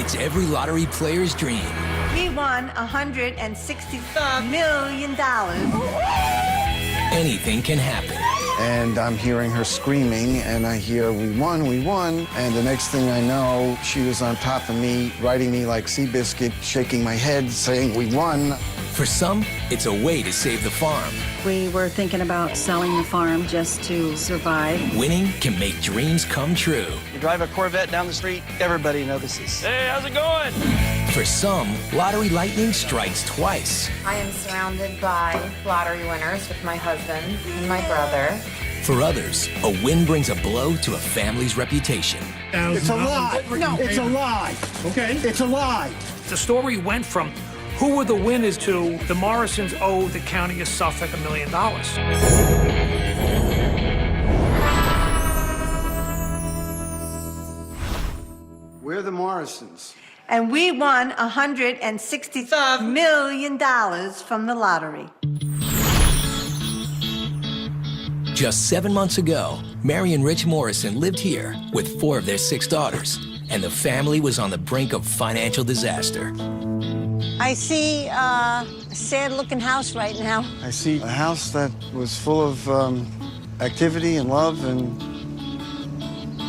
It's every lottery player's dream. We won $165 million. Anything can happen. And I'm hearing her screaming, and I hear, we won, we won. And the next thing I know, she was on top of me, riding me like Seabiscuit, shaking my head, saying, we won. For some, it's a way to save the farm. We were thinking about selling the farm just to survive. Winning can make dreams come true. You drive a Corvette down the street, everybody notices. Hey, how's it going? For some, lottery lightning strikes twice. I am surrounded by lottery winners with my husband and my brother. For others, a win brings a blow to a family's reputation. It's a lie. No, it's a lie. Okay. It's a lie. The story went from who were the winners to the Morrisons owe the county of Suffolk $1 million. We're the Morrisons. And we won $165 million from the lottery. Just 7 months ago, Mary and Rich Morrison lived here with 4 of their 6 daughters, and the family was on the brink of financial disaster. I see a sad-looking house right now. I see a house that was full of activity and love and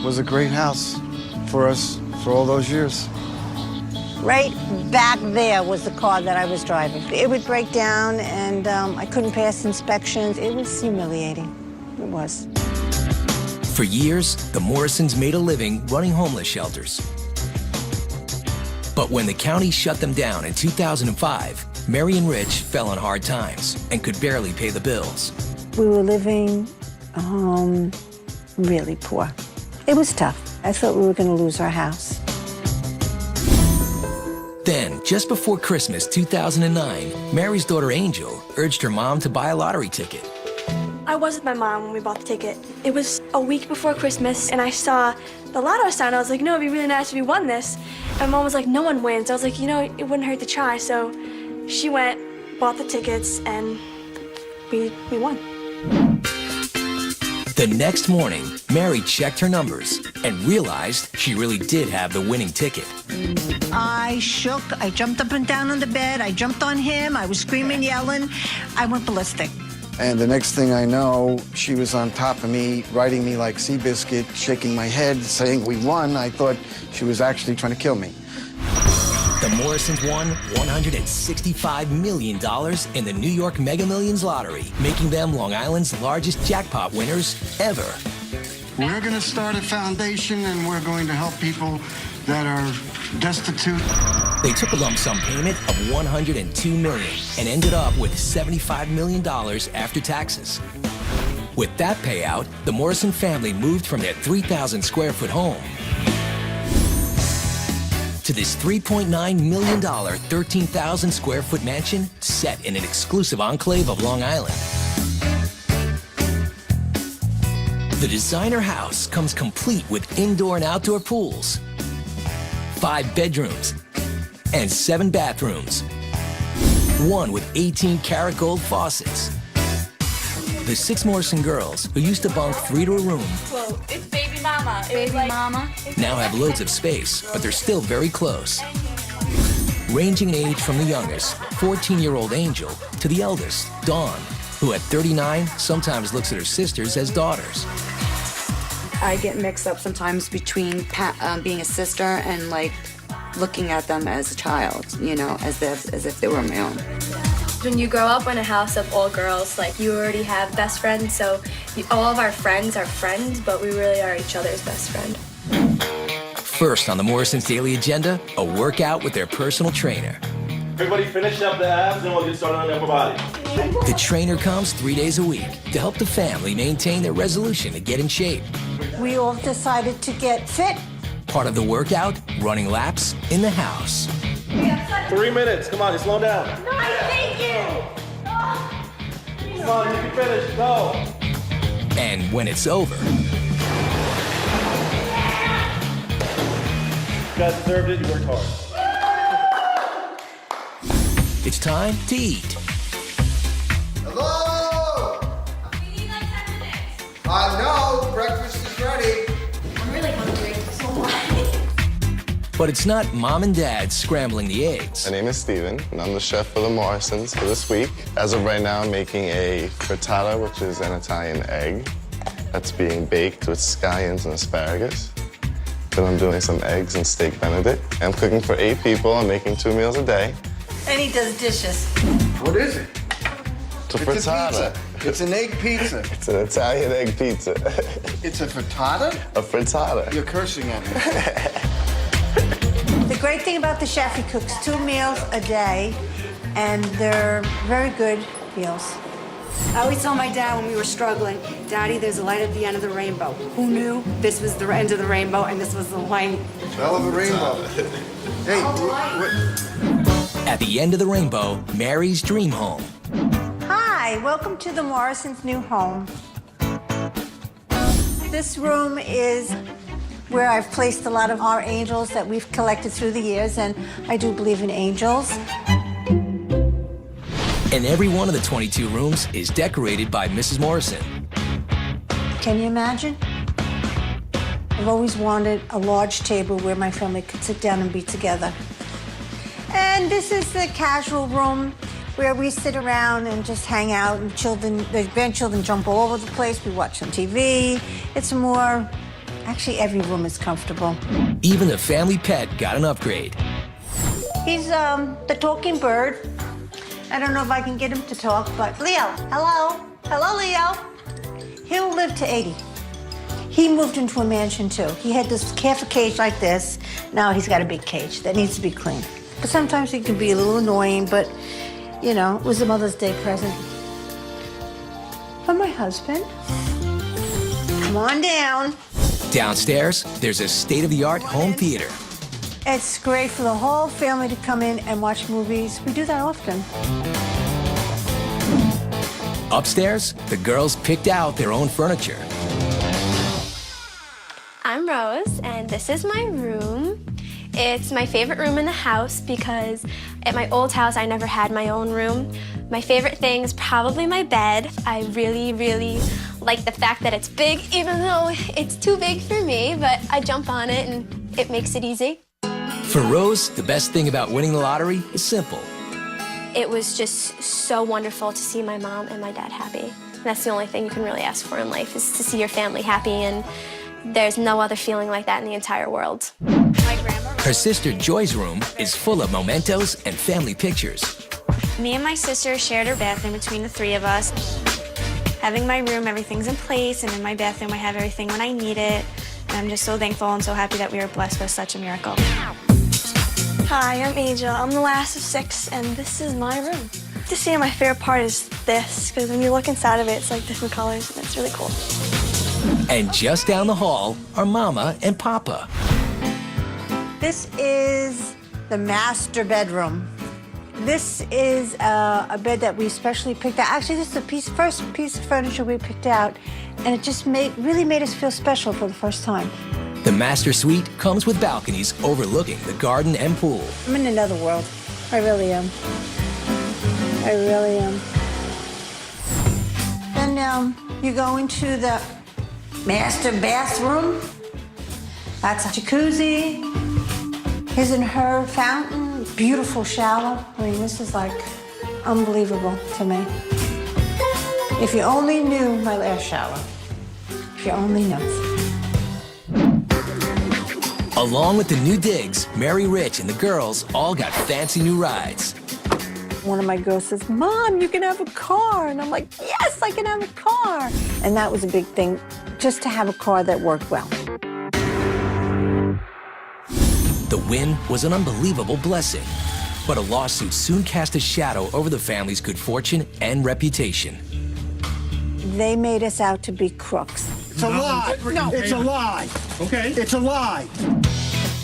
was a great house for us for all those years. Right back there was the car that I was driving. It would break down, and I couldn't pass inspections. It was humiliating. It was. For years, the Morrisons made a living running homeless shelters. But when the county shut them down in 2005, Mary and Rich fell on hard times and could barely pay the bills. We were living really poor. It was tough. I thought we were going to lose our house. Then, just before Christmas 2009, Mary's daughter Angel urged her mom to buy a lottery ticket. I was with my mom when we bought the ticket. It was a week before Christmas, and I saw the lotto sign. I was like, no, it'd be really nice if we won this. And Mom was like, no one wins. I was like, you know, it wouldn't hurt to try. So she went, bought the tickets, and we won. The next morning, Mary checked her numbers and realized she really did have the winning ticket. I shook. I jumped up and down on the bed. I jumped on him. I was screaming, yelling. I went ballistic. And the next thing I know, she was on top of me, riding me like Seabiscuit, shaking my head, saying, we won. I thought she was actually trying to kill me. The Morrisons won $165 million in the New York Mega Millions lottery, making them Long Island's largest jackpot winners ever. We're going to start a foundation, and we're going to help people that are destitute. They took a lump sum payment of $102 million and ended up with $75 million after taxes. With that payout, the Morrison family moved from their 3,000 square foot home to this $3.9 million, 13,000 square foot mansion set in an exclusive enclave of Long Island. The designer house comes complete with indoor and outdoor pools, 5 bedrooms, and 7 bathrooms, one with 18-karat gold faucets. The 6 Morrison girls, who used to bunk 3 to a room, Whoa, it's baby mama. Baby mama. now have loads of space, but they're still very close. Ranging in age from the youngest, 14-year-old Angel, to the eldest, Dawn, who at 39 sometimes looks at her sisters as daughters. I get mixed up sometimes between being a sister and like looking at them as a child, you know, as if they were my own. When you grow up in a house of all girls, like you already have best friends, so all of our friends are friends, but we really are each other's best friend. First on the Morrisons' daily agenda, a workout with their personal trainer. Everybody finish up the abs and we'll get started on the upper body. The trainer comes 3 days a week to help the family maintain their resolution to get in shape. We all decided to get fit. Part of the workout, running laps in the house. 3 minutes. Come on, just slow down. No, thank you! Come on, you can finish. Go. And when it's over, You guys deserved it. You worked hard. it's time to eat. Hello? We need like 10 minutes. I know, breakfast is ready. I'm really hungry. So But it's not mom and dad scrambling the eggs. My name is Steven, and I'm the chef for the Morrisons for this week. As of right now, I'm making a frittata, which is an Italian egg that's being baked with scallions and asparagus. Then I'm doing some eggs and steak benedict. I'm cooking for 8 people. I'm making 2 meals a day. And he does dishes. What is it? It's a frittata. It's an egg pizza. It's an Italian egg pizza. It's a frittata? A frittata. You're cursing at me. The great thing about the chef, he cooks 2 meals a day, and they're very good meals. I always told my dad when we were struggling, Daddy, there's a light at the end of the rainbow. Who knew this was the end of the rainbow and this was the light? Hell of a rainbow. Hey, At the end of the rainbow, Mary's dream home. Hi, welcome to the Morrisons' new home. This room is where I've placed a lot of our angels that we've collected through the years, and I do believe in angels. And every one of the 22 rooms is decorated by Mrs. Morrison. Can you imagine? I've always wanted a large table where my family could sit down and be together. And this is the casual room where we sit around and just hang out, and the grandchildren jump all over the place. We watch some TV. It's more, actually every room is comfortable. Even the family pet got an upgrade. He's the talking bird. I don't know if I can get him to talk, but Leo, hello. Hello, Leo. He'll live to 80. He moved into a mansion, too. He had this half a cage like this. Now he's got a big cage that needs to be cleaned. But sometimes he can be a little annoying, but, you know, it was a Mother's Day present. From my husband. Come on down. Downstairs, there's a state-of-the-art home theater. It's great for the whole family to come in and watch movies. We do that often. Upstairs, the girls picked out their own furniture. I'm Rose, and this is my room. It's my favorite room in the house because at my old house, I never had my own room. My favorite thing is probably my bed. I really, really like the fact that it's big, even though it's too big for me, but I jump on it and it makes it easy. For Rose, the best thing about winning the lottery is simple. It was just so wonderful to see my mom and my dad happy. That's the only thing you can really ask for in life, is to see your family happy, and there's no other feeling like that in the entire world. Her sister Joy's room is full of mementos and family pictures. Me and my sister shared our bathroom between the 3 of us. Having my room, everything's in place, and in my bathroom I have everything when I need it. And I'm just so thankful and so happy that we were blessed with such a miracle. Hi, I'm Angel. I'm the last of 6, and this is my room. To see my favorite part is this, because when you look inside of it, it's like different colors, and it's really cool. And just down the hall are Mama and Papa. This is the master bedroom. This is a bed that we specially picked out. Actually, this is the first piece of furniture we picked out, and it just really made us feel special for the first time. The master suite comes with balconies overlooking the garden and pool. I'm in another world. I really am. I really am. Then you go into the master bathroom. That's a jacuzzi. His and her fountain. Beautiful shower. I mean, this is like unbelievable to me. If you only knew my last shower. If you only knew. Along with the new digs, Mary Rich and the girls all got fancy new rides. One of my girls says, Mom, you can have a car. And I'm like, yes, I can have a car. And that was a big thing, just to have a car that worked well. The win was an unbelievable blessing, but a lawsuit soon cast a shadow over the family's good fortune and reputation. They made us out to be crooks. It's a lie. No, it's a lie. Okay? It's a lie.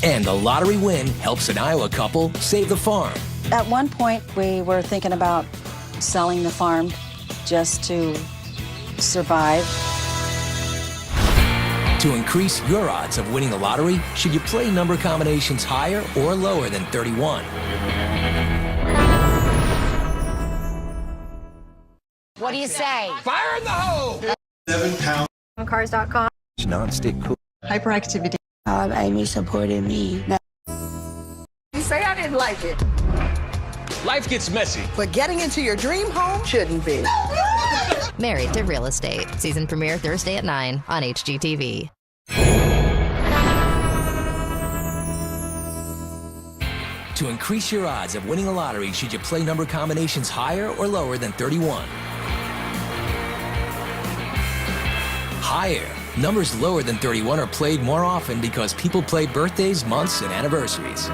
And the lottery win helps an Iowa couple save the farm. At one point, we were thinking about selling the farm just to survive. To increase your odds of winning the lottery, should you play number combinations higher or lower than 31? What do you say? Fire in the hole! 7 pounds. Cars.com. Non-stick cool. Hyperactivity. Amy supported me. like it. Life gets messy. But getting into your dream home shouldn't be. Married to Real Estate. Season premiere Thursday at 9 on HGTV. To increase your odds of winning a lottery, should you play number combinations higher or lower than 31? Higher. Numbers lower than 31 are played more often because people play birthdays, months, and anniversaries.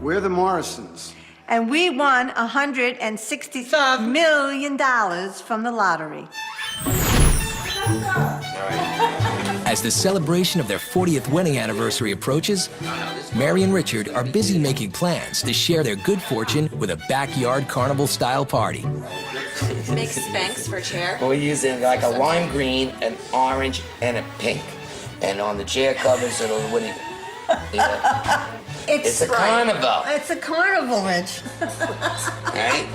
We're the Morrisons. And we won $165 million from the lottery. As the celebration of their 40th wedding anniversary approaches, Mary and Richard are busy making plans to share their good fortune with a backyard carnival-style party. Make Spanx for chair. We're using like a lime green, an orange, and a pink. And on the chair covers, it'll, what do you, yeah. It's a carnival. It's a carnival, Rich. Right?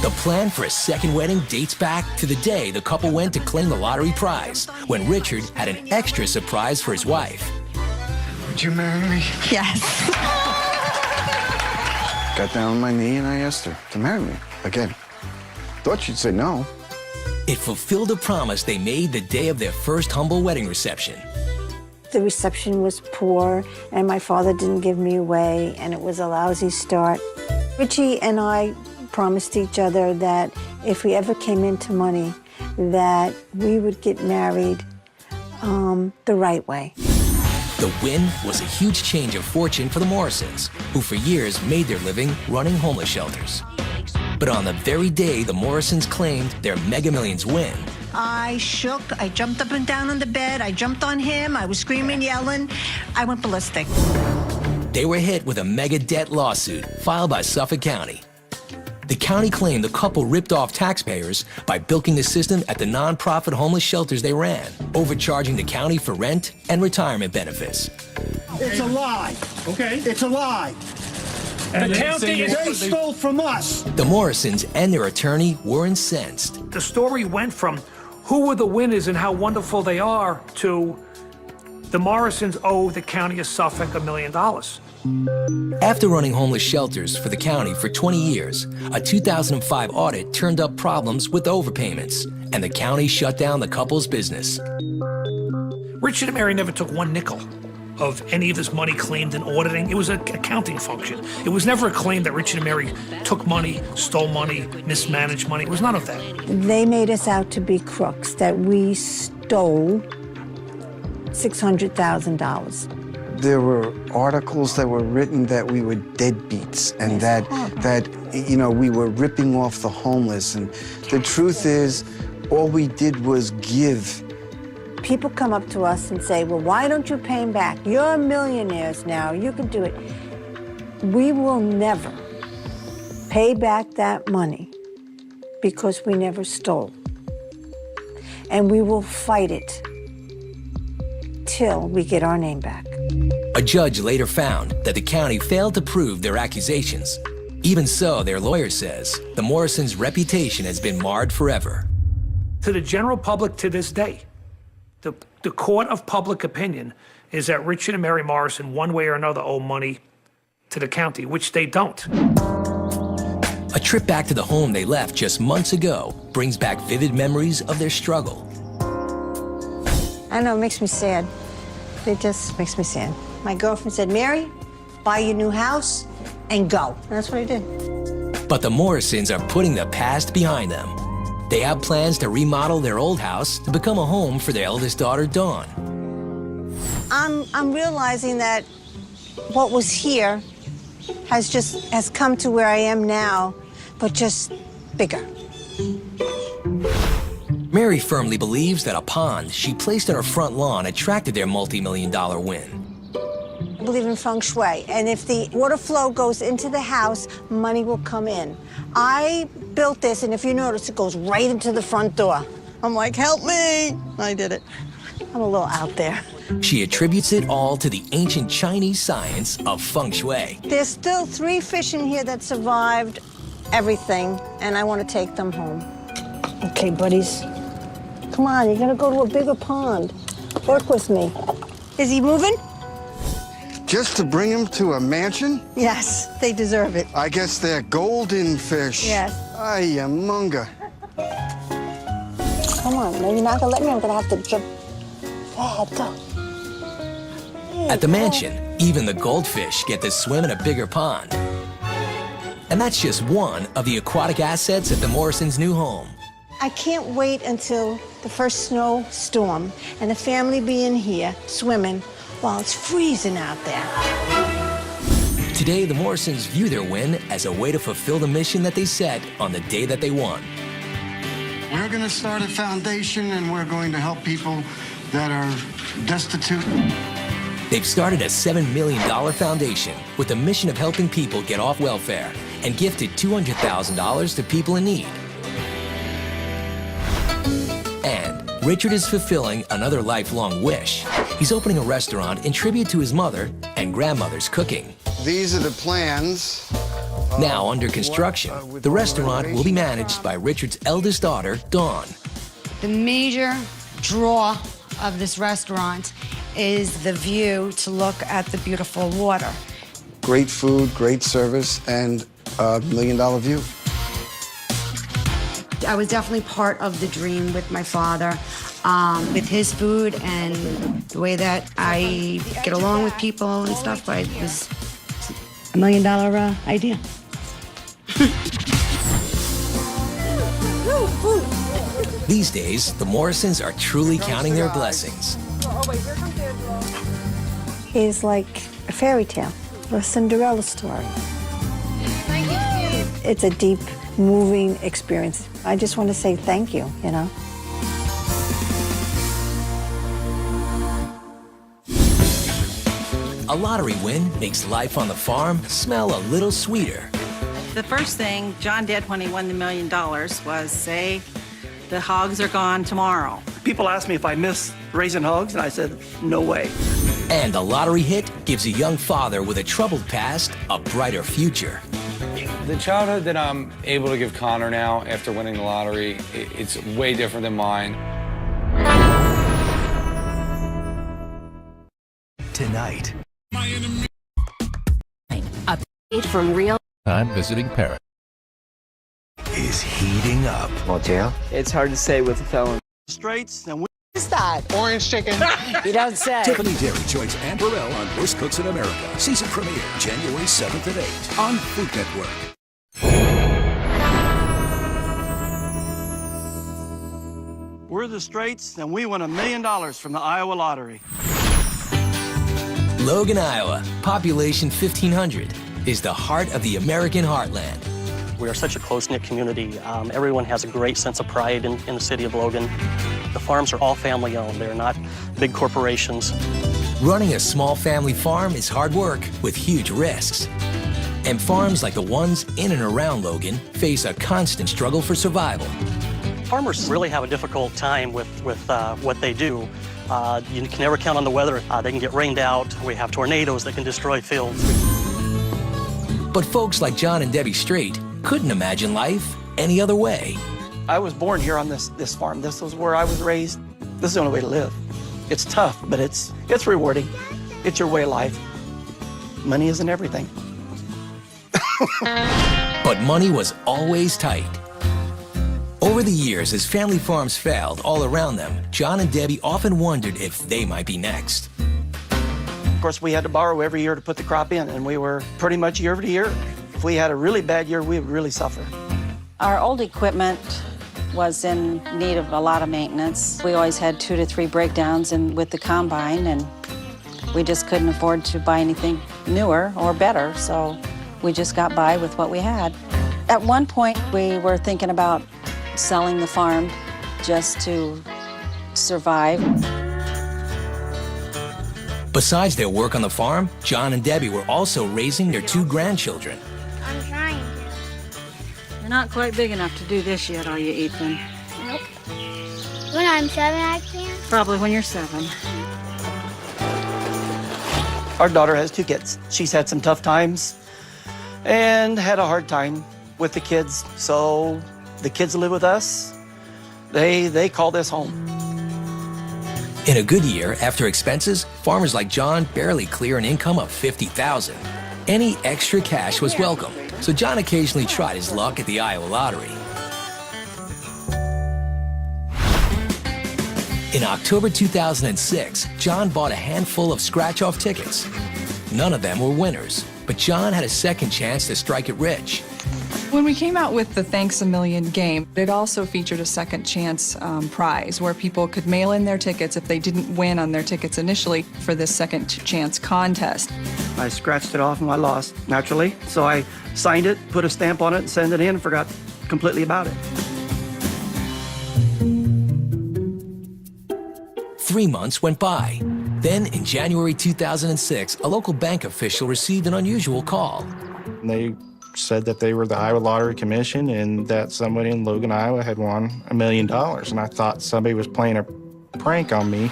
The plan for a second wedding dates back to the day the couple went to claim the lottery prize, when Richard had an extra surprise for his wife. Would you marry me? Yes. Got down on my knee and I asked her to marry me again. Thought she'd say no. It fulfilled a promise they made the day of their first humble wedding reception. The reception was poor, and my father didn't give me away, and it was a lousy start. Richie and I promised each other that if we ever came into money, that we would get married the right way. The win was a huge change of fortune for the Morrisons, who for years made their living running homeless shelters. But on the very day the Morrisons claimed their Mega Millions win, I shook, I jumped up and down on the bed, I jumped on him, I was screaming, yelling, I went ballistic. they were hit with a mega debt lawsuit filed by Suffolk County. The county claimed the couple ripped off taxpayers by bilking the system at the nonprofit homeless shelters they ran, overcharging the county for rent and retirement benefits. It's a lie. Okay? It's a lie. And the county they stole from us. The Morrisons and their attorney were incensed. The story went from who were the winners and how wonderful they are to the Morrisons owe the county of Suffolk $1 million. After running homeless shelters for the county for 20 years, a 2005 audit turned up problems with overpayments, and the county shut down the couple's business. Richard and Mary never took one nickel of any of this money claimed in auditing. It was an accounting function. It was never a claim that Richard and Mary took money, stole money, mismanaged money. It was none of that. They made us out to be crooks, that we stole $600,000. There were articles that were written that we were deadbeats and that you know, we were ripping off the homeless. And the truth is, all we did was give. People come up to us and say, well, why don't you pay them back? You're millionaires now, you can do it. We will never pay back that money because we never stole. And we will fight it till we get our name back. A judge later found that the county failed to prove their accusations. Even so, their lawyer says the Morrisons' reputation has been marred forever. To the general public to this day, the court of public opinion is that Richard and Mary Morrison, one way or another, owe money to the county, which they don't. A trip back to the home they left just months ago brings back vivid memories of their struggle. I know, it makes me sad. It just makes me sad. My girlfriend said, Mary, buy your new house and go. And that's what I did. But the Morrisons are putting the past behind them. They have plans to remodel their old house to become a home for their eldest daughter, Dawn. I'm realizing that what was here has come to where I am now, but just bigger. Mary firmly believes that a pond she placed on her front lawn attracted their multi-million-dollar win. I believe in feng shui, and if the water flow goes into the house, money will come in. I built this, and if you notice, it goes right into the front door. I'm like, help me! I did it. I'm a little out there. She attributes it all to the ancient Chinese science of feng shui. There's still 3 fish in here that survived everything, and I want to take them home. Okay, buddies. Come on, you're gonna go to a bigger pond. Work with me. Is he moving? Just to bring them to a mansion? Yes, they deserve it. I guess they're golden fish. Yes. Ay, munga. Come on, no, you're not gonna let me. I'm gonna have to jump. Dad, go. At the mansion, even the goldfish get to swim in a bigger pond. And that's just one of the aquatic assets at the Morrisons' new home. I can't wait until the first snowstorm and the family be in here swimming while it's freezing out there. Today, the Morrisons view their win as a way to fulfill the mission that they set on the day that they won. We're going to start a foundation, and we're going to help people that are destitute. They've started a $7 million foundation with the mission of helping people get off welfare and gifted $200,000 to people in need. And Richard is fulfilling another lifelong wish. He's opening a restaurant in tribute to his mother and grandmother's cooking. These are the plans. Now under construction, the restaurant will be managed by Richard's eldest daughter, Dawn. The major draw of this restaurant is the view to look at the beautiful water. Great food, great service, and a $1 million view. I was definitely part of the dream with my father, with his food and the way that I get along with people and stuff. But it was $1 million idea. These days, the Morrisons are truly counting their blessings. He's like a fairy tale, a Cinderella story. It's a deep, moving experience. I just want to say thank you, you know. A lottery win makes life on the farm smell a little sweeter. The first thing John did when he won the $1 million was say, the hogs are gone tomorrow. People ask me if I miss raising hogs, and I said, no way. And a lottery hit gives a young father with a troubled past a brighter future. The childhood that I'm able to give Connor now after winning the lottery, it's way different than mine. Tonight. Update from Real Time Visiting Parent is heating up. Well, jail? It's hard to say with a felon. Straights and What's that? Orange chicken. You don't say. Tiffany Dairy joins Ann Burrell on Worst Cooks in America. Season premiere, January 7th and 8th on Food Network. we're the Straits, and we won $1 million from the Iowa Lottery. Logan, Iowa, population 1,500, is the heart of the American heartland. We are such a close-knit community. Everyone has a great sense of pride in the city of Logan. The farms are all family-owned. They're not big corporations. Running a small family farm is hard work with huge risks. And farms like the ones in and around Logan face a constant struggle for survival. Farmers really have a difficult time with what they do. You can never count on the weather. They can get rained out. We have tornadoes that can destroy fields. But folks like John and Debbie Straight couldn't imagine life any other way. I was born here on this farm. This was where I was raised. This is the only way to live. It's tough, but it's rewarding. It's your way of life. Money isn't everything. But money was always tight. Over the years, as family farms failed all around them, John and Debbie often wondered if they might be next. Of course, we had to borrow every year to put the crop in, and we were pretty much year to year. If we had a really bad year, we would really suffer. Our old equipment was in need of a lot of maintenance. We always had 2 to 3 breakdowns with the combine, and we just couldn't afford to buy anything newer or better, so we just got by with what we had. At one point, we were thinking about selling the farm just to survive. Besides their work on the farm, John and Debbie were also raising their 2 grandchildren. I'm trying to. You're not quite big enough to do this yet, are you, Ethan? Nope. When I'm 7, I can. Probably when you're 7. Our daughter has 2 kids. She's had some tough times and had a hard time with the kids. So the kids live with us. They call this home. In a good year, after expenses, farmers like John barely clear an income of $50,000. Any extra cash was welcome, so John occasionally tried his luck at the Iowa Lottery. In October 2006, John bought a handful of scratch-off tickets. None of them were winners, but John had a second chance to strike it rich. When we came out with the Thanks a Million game, it also featured a second chance prize where people could mail in their tickets if they didn't win on their tickets initially for this second chance contest. I scratched it off and I lost, naturally. So I signed it, put a stamp on it, and sent it in, and forgot completely about it. 3 months went by. Then, in January 2006, a local bank official received an unusual call. They said that they were the Iowa Lottery Commission and that somebody in Logan, Iowa had won $1 million. And I thought somebody was playing a prank on me.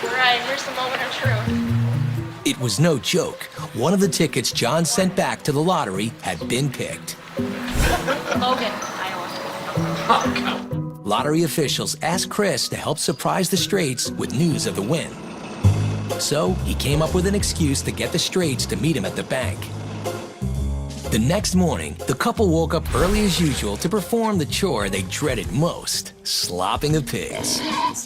Right, here's the moment of truth. It was no joke. One of the tickets John sent back to the lottery had been picked. Logan, Iowa. Lottery officials asked Chris to help surprise the Straits with news of the win. So he came up with an excuse to get the Straits to meet him at the bank. The next morning, the couple woke up early as usual to perform the chore they dreaded most, slopping the pigs.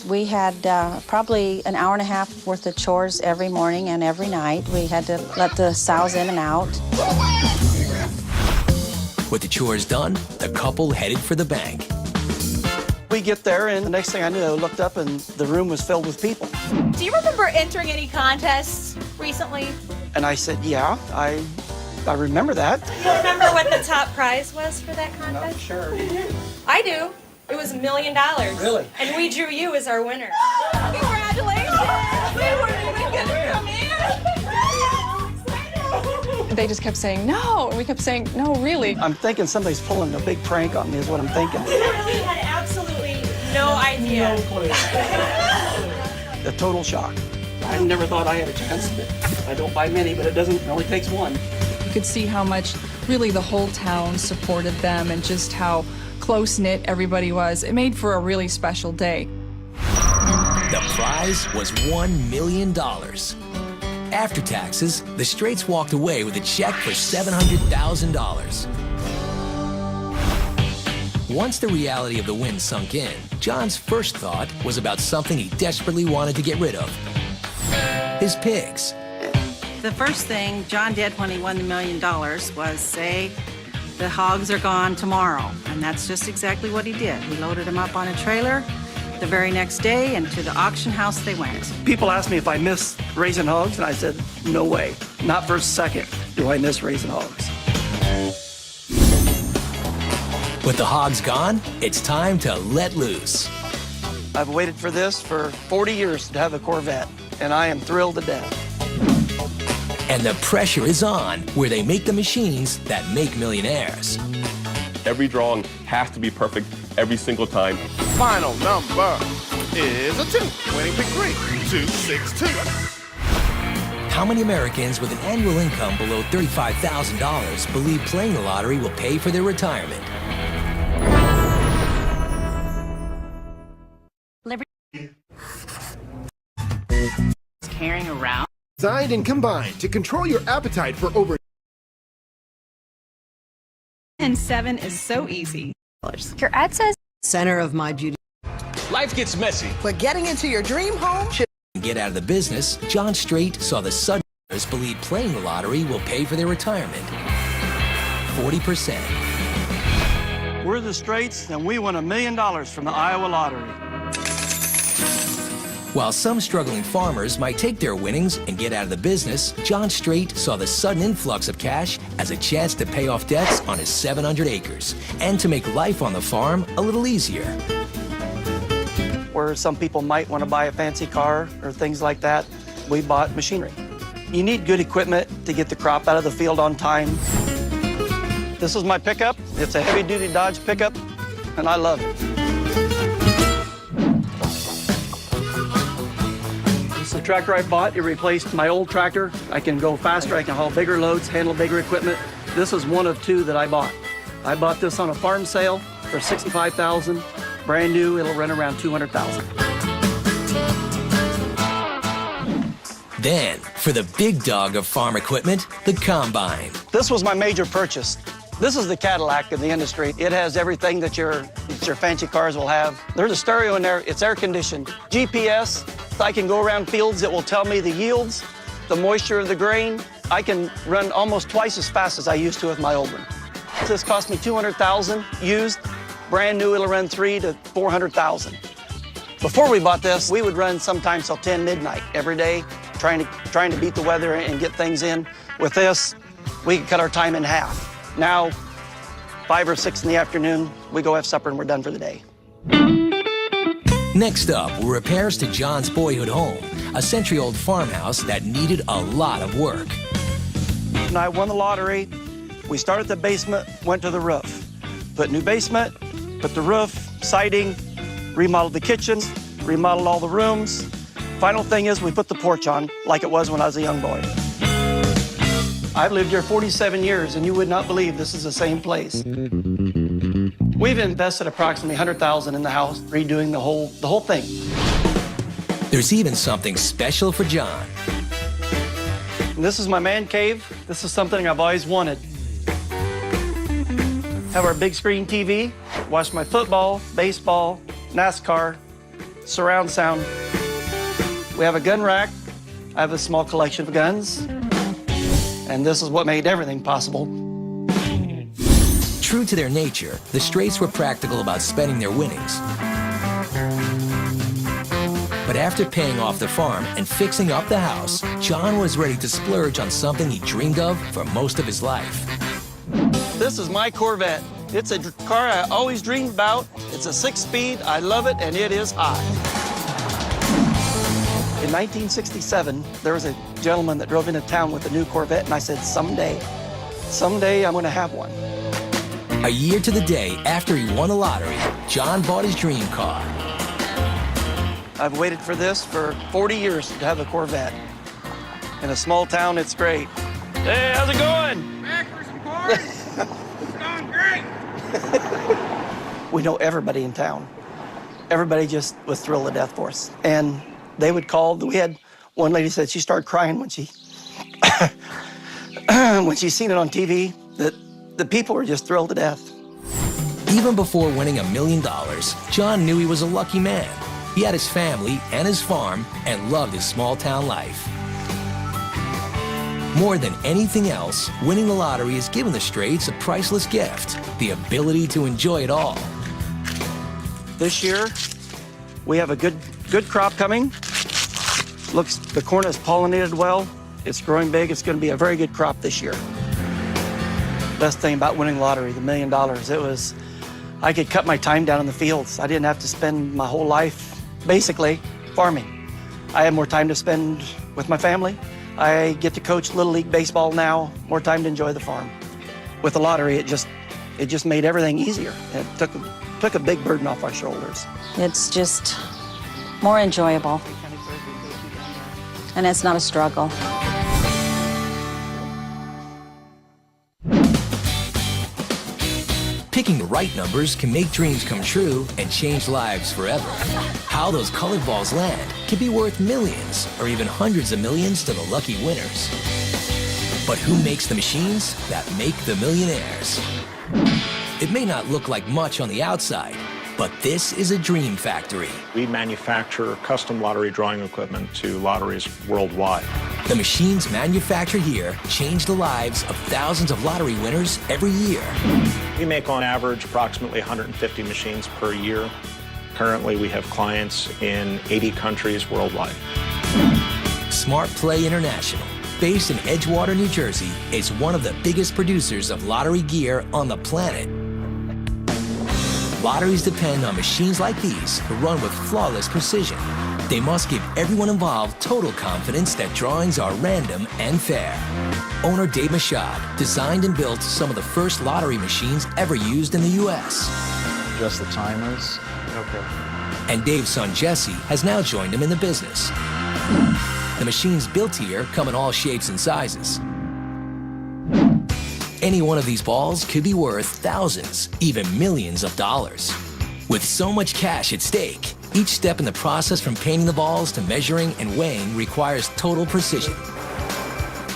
We had probably an hour and a half worth of chores every morning and every night. We had to let the sows in and out. With the chores done, the couple headed for the bank. We get there, and the next thing I knew, I looked up, and the room was filled with people. Do you remember entering any contests recently? And I said, yeah, I remember that. Do you remember what the top prize was for that contest? Not sure. I do. It was $1 million. Really? And we drew you as our winner. Congratulations! We weren't even gonna come in. They just kept saying, no, and we kept saying, no, really. I'm thinking somebody's pulling a big prank on me is what I'm thinking. We had absolutely no idea. No clue. A total shock. I never thought I had a chance. I don't buy many, but it only takes one. You could see how much really the whole town supported them and just how close-knit everybody was. It made for a really special day. The prize was $1 million. After taxes, the Straits walked away with a check for $700,000. Once the reality of the win sunk in, John's first thought was about something he desperately wanted to get rid of. His pigs. The first thing John did when he won the $1 million was say, the hogs are gone tomorrow. And that's just exactly what he did. He loaded them up on a trailer the very next day, and to the auction house they went. People asked me if I miss raising hogs, and I said, no way. Not for a second do I miss raising hogs. With the hogs gone, it's time to let loose. I've waited for this for 40 years to have a Corvette, and I am thrilled to death. And the pressure is on, where they make the machines that make millionaires. Every drawing has to be perfect every single time. Final number is a 2. Winning pick 3, 262. How many Americans with an annual income below $35,000 believe playing the lottery will pay for their retirement? Carrying around. Designed and combined to control your appetite for over. And 7 is so easy. Your ad says Center of my beauty. Life gets messy. But getting into your dream home. To get out of the business, John Straight saw the Southerners believe playing the lottery will pay for their retirement. 40%. We're the Straits, and we won $1 million from the Iowa Lottery. While some struggling farmers might take their winnings and get out of the business, John Straight saw the sudden influx of cash as a chance to pay off debts on his 700 acres and to make life on the farm a little easier. Where some people might want to buy a fancy car or things like that, we bought machinery. You need good equipment to get the crop out of the field on time. This is my pickup. It's a heavy-duty Dodge pickup, and I love it. It's the tractor I bought. It replaced my old tractor. I can go faster. I can haul bigger loads, handle bigger equipment. This is one of 2 that I bought. I bought this on a farm sale for $65,000. Brand new. It'll run around $200,000. Then, for the big dog of farm equipment, the Combine. This was my major purchase. This is the Cadillac in the industry. It has everything that your fancy cars will have. There's a stereo in there. It's air conditioned. GPS. I can go around fields. It will tell me the yields, the moisture of the grain. I can run almost twice as fast as I used to with my old one. This cost me $200,000 used. Brand new, it'll run $300,000 to $400,000. Before we bought this, we would run sometimes till 10 midnight every day, trying to beat the weather and get things in. With this, we could cut our time in half. Now, 5 or 6 in the afternoon, we go have supper and we're done for the day. Next up were repairs to John's boyhood home, a century-old farmhouse that needed a lot of work. When I won the lottery, we started the basement, went to the roof. Put new basement, put the roof, siding, remodeled the kitchens, remodeled all the rooms. Final thing is we put the porch on like it was when I was a young boy. I've lived here 47 years, and you would not believe this is the same place. We've invested approximately $100,000 in the house, redoing the whole thing. There's even something special for John. And this is my man cave. This is something I've always wanted. Have our big screen TV, watch my football, baseball, NASCAR, surround sound. We have a gun rack. I have a small collection of guns. And this is what made everything possible. True to their nature, the Straits were practical about spending their winnings. But after paying off the farm and fixing up the house, John was ready to splurge on something he dreamed of for most of his life. This is my Corvette. It's a car I always dreamed about. It's a 6-speed. I love it, and it is hot. In 1967, there was a gentleman that drove into town with a new Corvette, and I said, someday I'm going to have one. A year to the day after he won the lottery, John bought his dream car. I've waited for this for 40 years to have a Corvette. In a small town, it's great. Hey, how's it going? Back for some cars? It's going great. We know everybody in town. Everybody just was thrilled to death for us. And they would call. We had one lady said she started crying when she when she seen it on TV. That the people were just thrilled to death. Even before winning $1 million, John knew he was a lucky man. He had his family and his farm and loved his small town life. More than anything else, winning the lottery has given the Straits a priceless gift, the ability to enjoy it all. This year, we have a good crop coming. Looks, the corn is pollinated well. It's growing big. It's going to be a very good crop this year. Best thing about winning the lottery, the $1 million, it was, I could cut my time down in the fields. I didn't have to spend my whole life, basically, farming. I have more time to spend with my family. I get to coach Little League Baseball now, more time to enjoy the farm. With the lottery, it just made everything easier. It took a big burden off our shoulders. It's just more enjoyable. And it's not a struggle. Picking the right numbers can make dreams come true and change lives forever. How those colored balls land can be worth millions or even hundreds of millions to the lucky winners. But who makes the machines that make the millionaires? It may not look like much on the outside, but this is a dream factory. We manufacture custom lottery drawing equipment to lotteries worldwide. The machines manufactured here change the lives of thousands of lottery winners every year. We make on average approximately 150 machines per year. Currently, we have clients in 80 countries worldwide. Smart Play International, based in Edgewater, New Jersey, is one of the biggest producers of lottery gear on the planet. Lotteries depend on machines like these to run with flawless precision. They must give everyone involved total confidence that drawings are random and fair. Owner Dave Machad designed and built some of the first lottery machines ever used in the U.S. Just the timers? Okay. And Dave's son Jesse has now joined him in the business. The machines built here come in all shapes and sizes. Any one of these balls could be worth thousands, even millions of dollars. With so much cash at stake, Each step in the process from painting the balls to measuring and weighing requires total precision.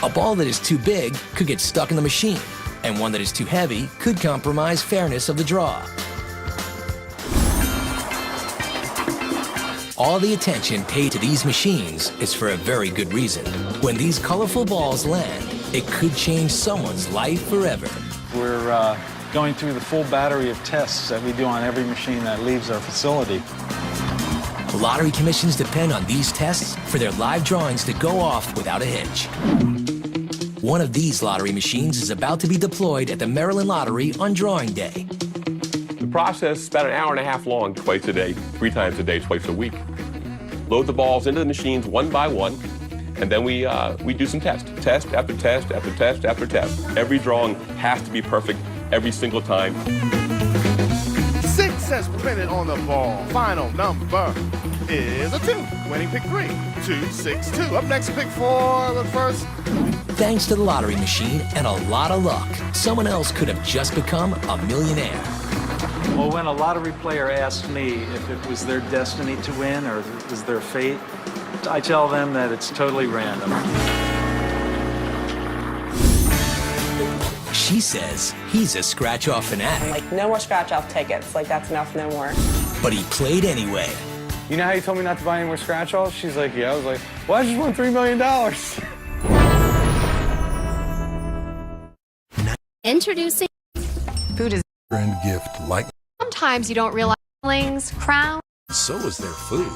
A ball that is too big could get stuck in the machine, and one that is too heavy could compromise fairness of the draw. All the attention paid to these machines is for a very good reason. When these colorful balls land, it could change someone's life forever. We're going through the full battery of tests that we do on every machine that leaves our facility. Lottery commissions depend on these tests for their live drawings to go off without a hitch. One of these lottery machines is about to be deployed at the Maryland Lottery on drawing day. The process is about an hour and a half long, twice a day, 3 times a day, twice a week. Load the balls into the machines one by one, and then we do some tests. Test after test after test after test. Every drawing has to be perfect every single time. 6 has printed on the ball. Final number is a 2. Winning pick 3. 2, 6, 2. Up next, pick 4, but first. Thanks to the lottery machine and a lot of luck, someone else could have just become a millionaire. Well, when a lottery player asks me if it was their destiny to win or it was their fate, I tell them that it's totally random. She says he's a scratch-off fanatic. Like, no more scratch-off tickets. Like, that's enough, no more. But he played anyway. You know how you told me not to buy any more scratch-offs? She's like, yeah. I was like, well, I just won $3 million. Introducing food is friend gift like. sometimes you don't realize feelings, crown. So is their food.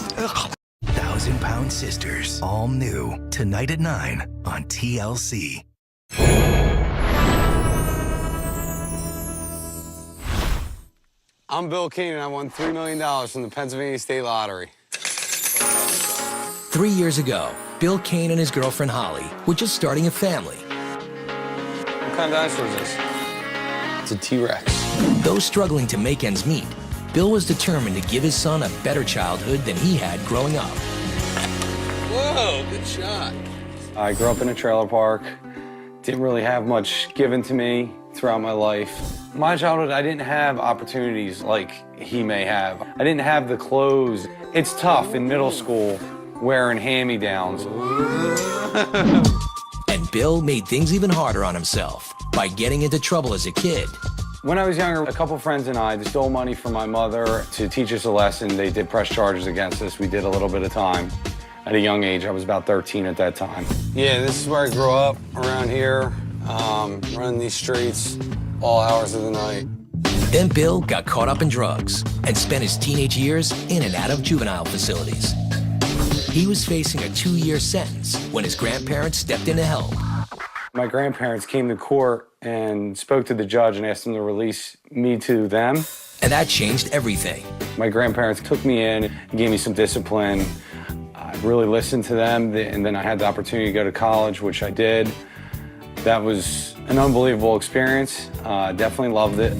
1,000-Pound Sisters, all new tonight at 9 on TLC. I'm Bill Keenan. I won $3 million from the Pennsylvania State Lottery. 3 years ago, Bill Kane and his girlfriend Holly were just starting a family. What kind of dinosaur is this? It's a T-Rex. Though struggling to make ends meet, Bill was determined to give his son a better childhood than he had growing up. Whoa, good shot. I grew up in a trailer park. Didn't really have much given to me throughout my life. My childhood, I didn't have opportunities like he may have. I didn't have the clothes. It's tough in middle school wearing hand-me-downs. And Bill made things even harder on himself by getting into trouble as a kid. When I was younger, a couple friends and I stole money from my mother to teach us a lesson. They did press charges against us. We did a little bit of time. At a young age, I was about 13 at that time. Yeah, this is where I grew up, around here, running these streets all hours of the night. Then Bill got caught up in drugs and spent his teenage years in and out of juvenile facilities. He was facing a 2-year sentence when his grandparents stepped in to help. My grandparents came to court and spoke to the judge and asked him to release me to them. And that changed everything. My grandparents took me in and gave me some discipline. I really listened to them, and then I had the opportunity to go to college, which I did. That was an unbelievable experience. Definitely loved it.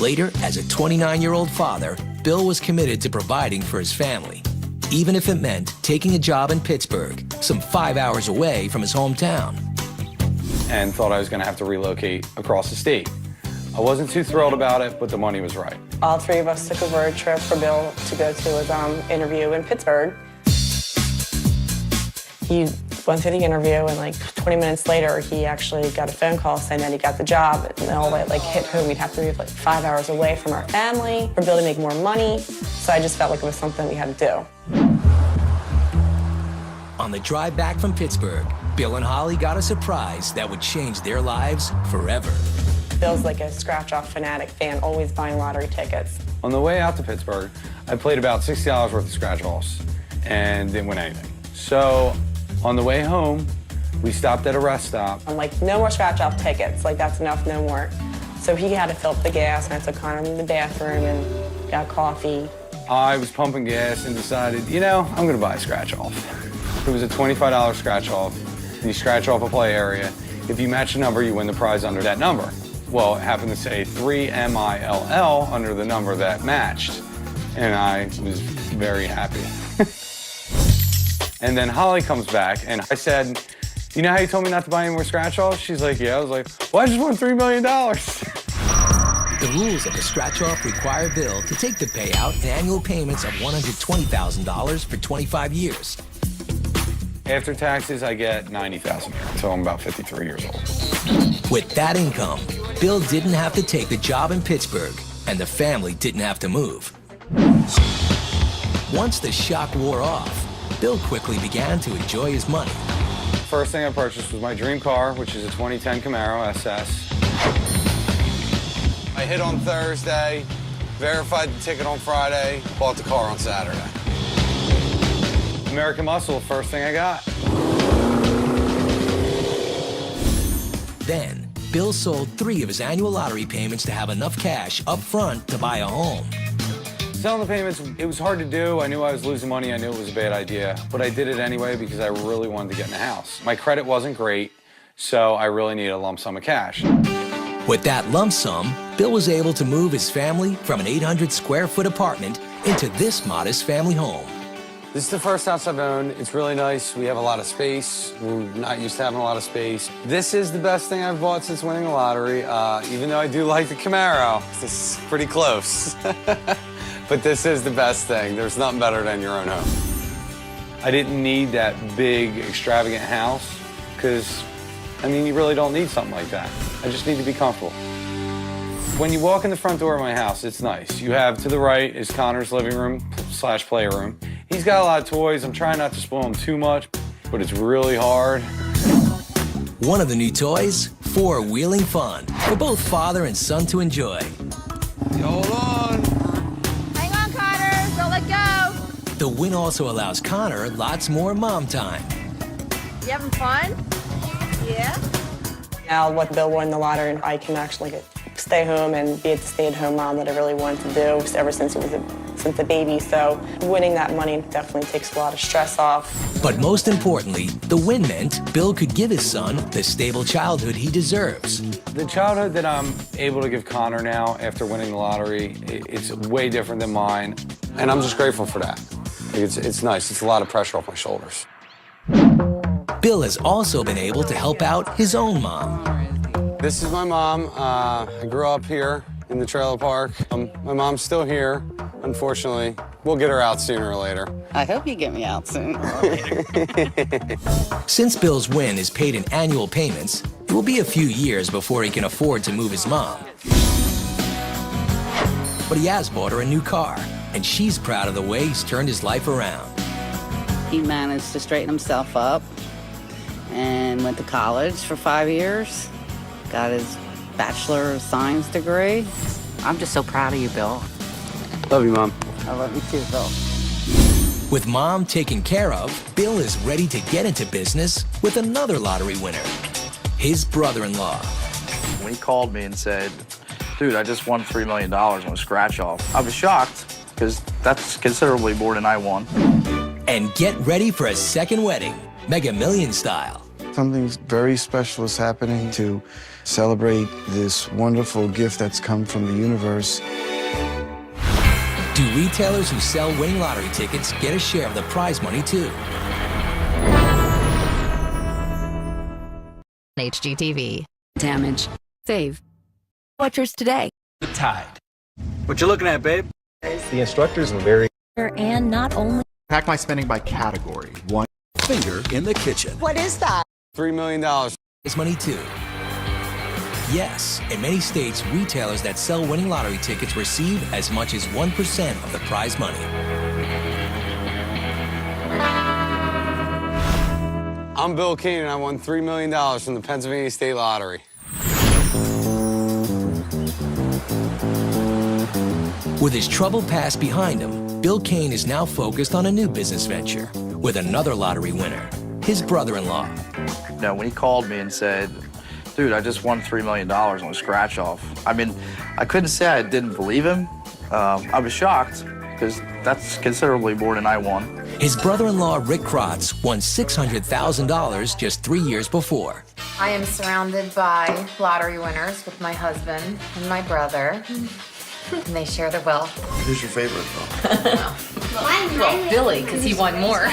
Later, as a 29-year-old father, Bill was committed to providing for his family, even if it meant taking a job in Pittsburgh, some 5 hours away from his hometown. And thought I was going to have to relocate across the state. I wasn't too thrilled about it, but the money was right. All 3 of us took a road trip for Bill to go to his interview in Pittsburgh. He went through the interview, and like 20 minutes later, he actually got a phone call saying that he got the job. And all that like hit home. We'd have to move like 5 hours away from our family for Bill to make more money. So I just felt like it was something we had to do. On the drive back from Pittsburgh, Bill and Holly got a surprise that would change their lives forever. Bill's like a scratch-off fanatic fan, always buying lottery tickets. On the way out to Pittsburgh, I played about $60 worth of scratch-offs and didn't win anything. So on the way home, we stopped at a rest stop. I'm like, no more scratch-off tickets. Like, that's enough, no more. So he had to fill up the gas, and I took Connor in the bathroom and got coffee. I was pumping gas and decided, you know, I'm gonna buy a scratch-off. It was a $25 scratch-off. You scratch off a play area. If you match a number, you win the prize under that number. Well, it happened to say 3MILL under the number that matched, and I was very happy. And then Holly comes back, and I said, you know how you told me not to buy any more scratch-offs? She's like, yeah. I was like, well, I just won $3 million. The rules of the scratch-off require Bill to take the payout in annual payments of $120,000 for 25 years. After taxes, I get $90,000 until I'm about 53 years old. With that income, Bill didn't have to take the job in Pittsburgh, and the family didn't have to move. Once the shock wore off, Bill quickly began to enjoy his money. First thing I purchased was my dream car, which is a 2010 Camaro SS. I hit on Thursday, verified the ticket on Friday, bought the car on Saturday. American Muscle, first thing I got. Then, Bill sold 3 of his annual lottery payments to have enough cash up front to buy a home. Selling the payments, it was hard to do. I knew I was losing money. I knew it was a bad idea. But I did it anyway because I really wanted to get in a house. My credit wasn't great, so I really needed a lump sum of cash. With that lump sum, Bill was able to move his family from an 800-square-foot apartment into this modest family home. This is the first house I've owned. It's really nice. We have a lot of space. We're not used to having a lot of space. This is the best thing I've bought since winning the lottery, even though I do like the Camaro. This is pretty close. But this is the best thing. There's nothing better than your own home. I didn't need that big, extravagant house because, I mean, you really don't need something like that. I just need to be comfortable. When you walk in the front door of my house, it's nice. You have to the right is Connor's living room / playroom. He's got a lot of toys. I'm trying not to spoil him too much, but it's really hard. One of the new toys, 4-wheeling fun for both father and son to enjoy. Hold on. Hang on, Connor. Don't let go. The win also allows Connor lots more mom time. You having fun? Yeah. Now, with Bill won the lottery, I can actually stay home and be the stay-at-home mom that I really wanted to do ever since since the baby. So winning that money definitely takes a lot of stress off. But most importantly, the win meant Bill could give his son the stable childhood he deserves. The childhood that I'm able to give Connor now after winning the lottery, it's way different than mine. And I'm just grateful for that. It's nice. It's a lot of pressure off my shoulders. Bill has also been able to help out his own mom. This is my mom. I grew up here in the trailer park. My mom's still here, unfortunately. We'll get her out sooner or later. I hope you get me out soon. Since Bill's win is paid in annual payments, it will be a few years before he can afford to move his mom. But he has bought her a new car, and she's proud of the way he's turned his life around. He managed to straighten himself up and went to college for 5 years. Got his Bachelor of Science degree. I'm just so proud of you, Bill. Love you, Mom. I love you too, Bill. With mom taken care of, Bill is ready to get into business with another lottery winner, his brother-in-law. When he called me and said, dude, I just won $3 million on a scratch-off, I was shocked because that's considerably more than I won. And get ready for a second wedding, Mega Millions style. Something very special is happening to celebrate this wonderful gift that's come from the universe. Do retailers who sell winning lottery tickets get a share of the prize money too? HGTV. Damage. Save. Watch yours today. The Tide. What you looking at, babe? The instructors are very... And not only... Pack my spending by category. One finger in the kitchen. What is that? $3 million. Prize money too. Yes, in many states, retailers that sell winning lottery tickets receive as much as 1% of the prize money. I'm Bill Keenan. I won $3 million from the Pennsylvania State Lottery. With his troubled past behind him, Bill Kane is now focused on a new business venture with another lottery winner, his brother-in-law. Now, when he called me and said, dude, I just won $3 million on a scratch-off, I mean, I couldn't say I didn't believe him. I was shocked because that's considerably more than I won. His brother-in-law, Rick Kratz, won $600,000 just 3 years before. I am surrounded by lottery winners with my husband and my brother, and they share the wealth. Who's your favorite, Well, Billy, because he won more.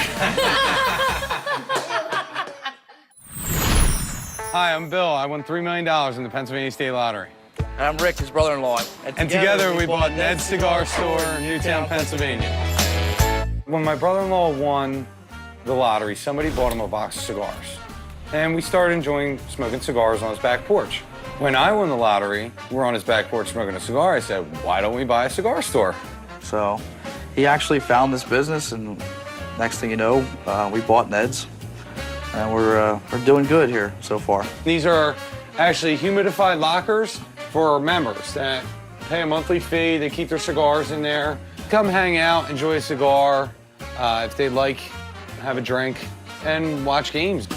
Hi, I'm Bill. I won $3 million in the Pennsylvania State Lottery. And I'm Rick, his brother-in-law. And together we bought Ned's Cigar Store in Newtown, Pennsylvania. When my brother-in-law won the lottery, somebody bought him a box of cigars. And we started enjoying smoking cigars on his back porch. When I won the lottery, we're on his back porch smoking a cigar. I said, why don't we buy a cigar store? So he actually found this business, and next thing you know, we bought Ned's. And we're doing good here so far. These are actually humidified lockers for our members that pay a monthly fee. They keep their cigars in there. Come hang out, enjoy a cigar. If they'd like, have a drink, and watch games.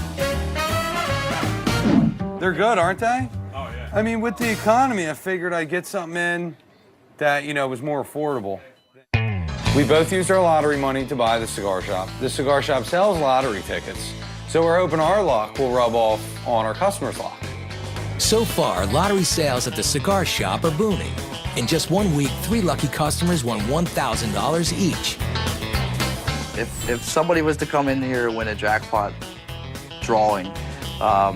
They're good, aren't they? Oh, yeah. I mean, with the economy, I figured I'd get something in that, you know, was more affordable. We both used our lottery money to buy the cigar shop. The cigar shop sells lottery tickets, so we're hoping our luck will rub off on our customers' luck. So far, lottery sales at the cigar shop are booming. In just 1 week, 3 lucky customers won $1,000 each. If somebody was to come in here and win a jackpot drawing, I'm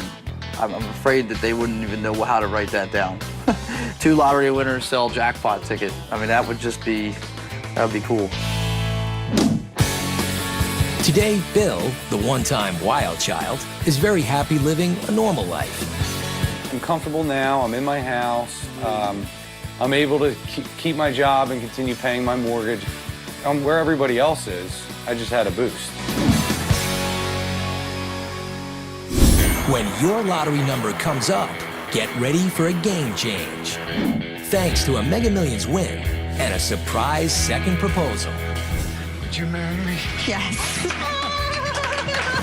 afraid that they wouldn't even know how to write that down. 2 lottery winners sell jackpot ticket. I mean, that would be cool. Today, Bill, the one-time wild child, is very happy living a normal life. I'm comfortable now. I'm in my house. I'm able to keep my job and continue paying my mortgage. I'm where everybody else is. I just had a boost. When your lottery number comes up, get ready for a game change. Thanks to a Mega Millions win and a surprise second proposal. Would you marry me? Yes.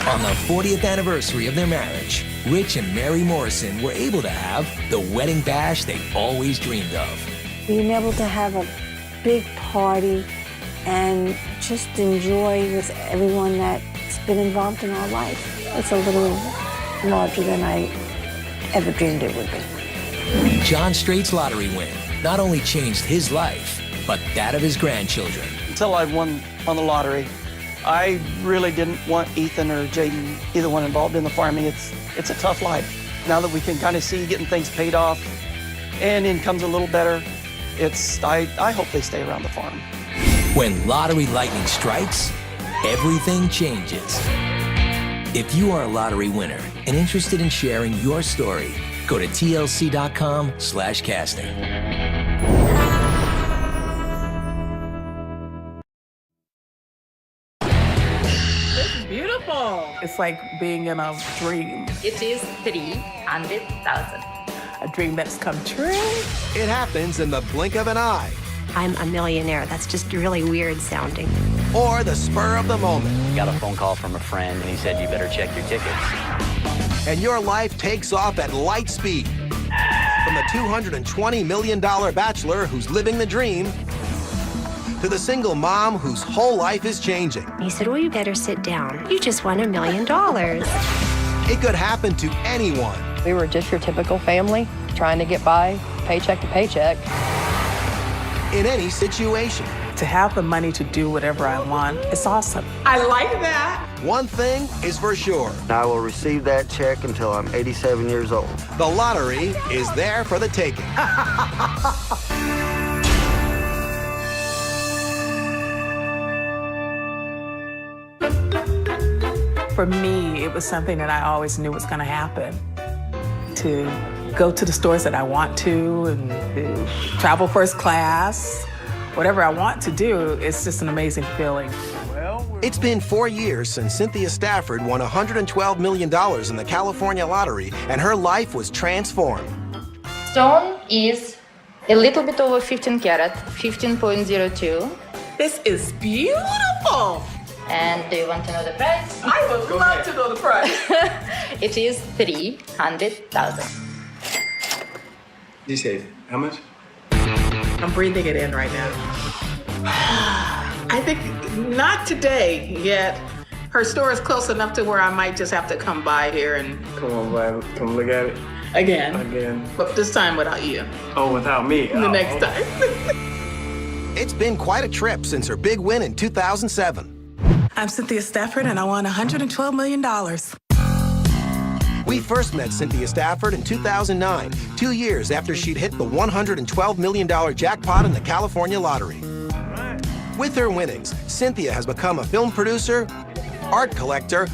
On the 40th anniversary of their marriage, Rich and Mary Morrison were able to have the wedding bash they always dreamed of. Being able to have a big party and just enjoy with everyone that's been involved in our life. It's a little larger than I ever dreamed it would be. John Straight's lottery win not only changed his life, but that of his grandchildren. Until I won on the lottery, I really didn't want Ethan or Jaden, either one, involved in the farming. It's a tough life. Now that we can kind of see getting things paid off and income's a little better, I hope they stay around the farm. When lottery lightning strikes, everything changes. If you are a lottery winner and interested in sharing your story, go to tlc.com/casting. Beautiful. It's like being in a dream. It is 300,000. A dream that's come true. It happens in the blink of an eye. I'm a millionaire. That's just really weird sounding. Or the spur of the moment. Got a phone call from a friend and he said you better check your tickets. And your life takes off at light speed. From the $220 million bachelor who's living the dream to the single mom whose whole life is changing. He said, well, you better sit down. You just won $1 million. It could happen to anyone. We were just your typical family, trying to get by, paycheck to paycheck. In any situation. To have the money to do whatever I want, it's awesome. I like that. One thing is for sure. I will receive that check until I'm 87 years old. The lottery is there for the taking. For me, it was something that I always knew was going to happen. To go to the stores that I want to and to travel first class, whatever I want to do, it's just an amazing feeling. It's been 4 years since Cynthia Stafford won $112 million in the California lottery, and her life was transformed. Stone is a little bit over 15 karat, 15.02. This is beautiful. And do you want to know the price? I would love to know the price. It is 300,000. You say how much? I'm breathing it in right now. I think not today yet. Her store is close enough to where I might just have to come by here and Come on, by. Come look at it. Again. But this time without you. Oh, without me. The next time. It's been quite a trip since her big win in 2007. I'm Cynthia Stafford, and I won $112 million. We first met Cynthia Stafford in 2009, 2 years after she'd hit the $112 million jackpot in the California lottery. With her winnings, Cynthia has become a film producer, art collector,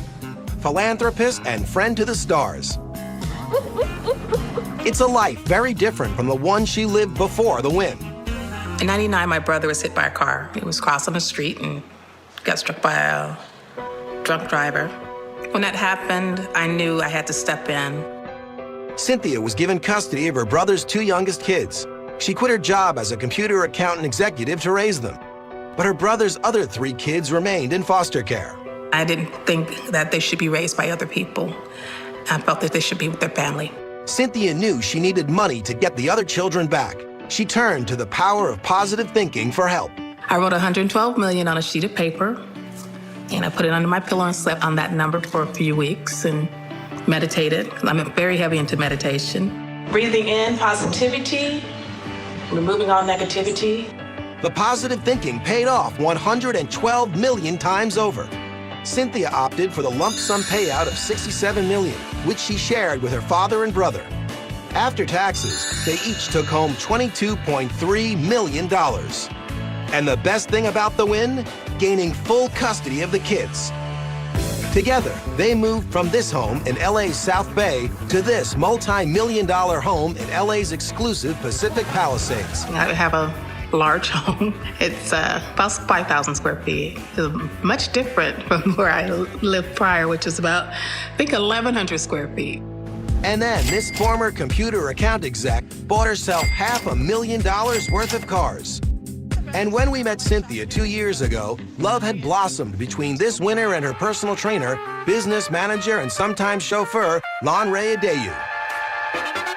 philanthropist, and friend to the stars. It's a life very different from the one she lived before the win. In '99, my brother was hit by a car. He was crossing the street and got struck by a drunk driver. When that happened, I knew I had to step in. Cynthia was given custody of her brother's 2 youngest kids. She quit her job as a computer accountant executive to raise them. But her brother's other 3 kids remained in foster care. I didn't think that they should be raised by other people. I felt that they should be with their family. Cynthia knew she needed money to get the other children back. She turned to the power of positive thinking for help. I wrote $112 million on a sheet of paper, and I put it under my pillow and slept on that number for a few weeks and meditated. I'm very heavy into meditation. Breathing in positivity, removing all negativity. The positive thinking paid off 112 million times over. Cynthia opted for the lump sum payout of $67 million, which she shared with her father and brother. After taxes, they each took home $22.3 million. And the best thing about the win? Gaining full custody of the kids. Together, they moved from this home in LA's South Bay to this multi-million-dollar home in LA's exclusive Pacific Palisades. I have a large home. It's about 5,000 square feet. It's much different from where I lived prior, which is about, I think, 1,100 square feet. And then this former computer account exec bought herself $500,000 worth of cars. And when we met Cynthia 2 years ago, love had blossomed between this winner and her personal trainer, business manager, and sometimes chauffeur, Lon Ray Adeyu.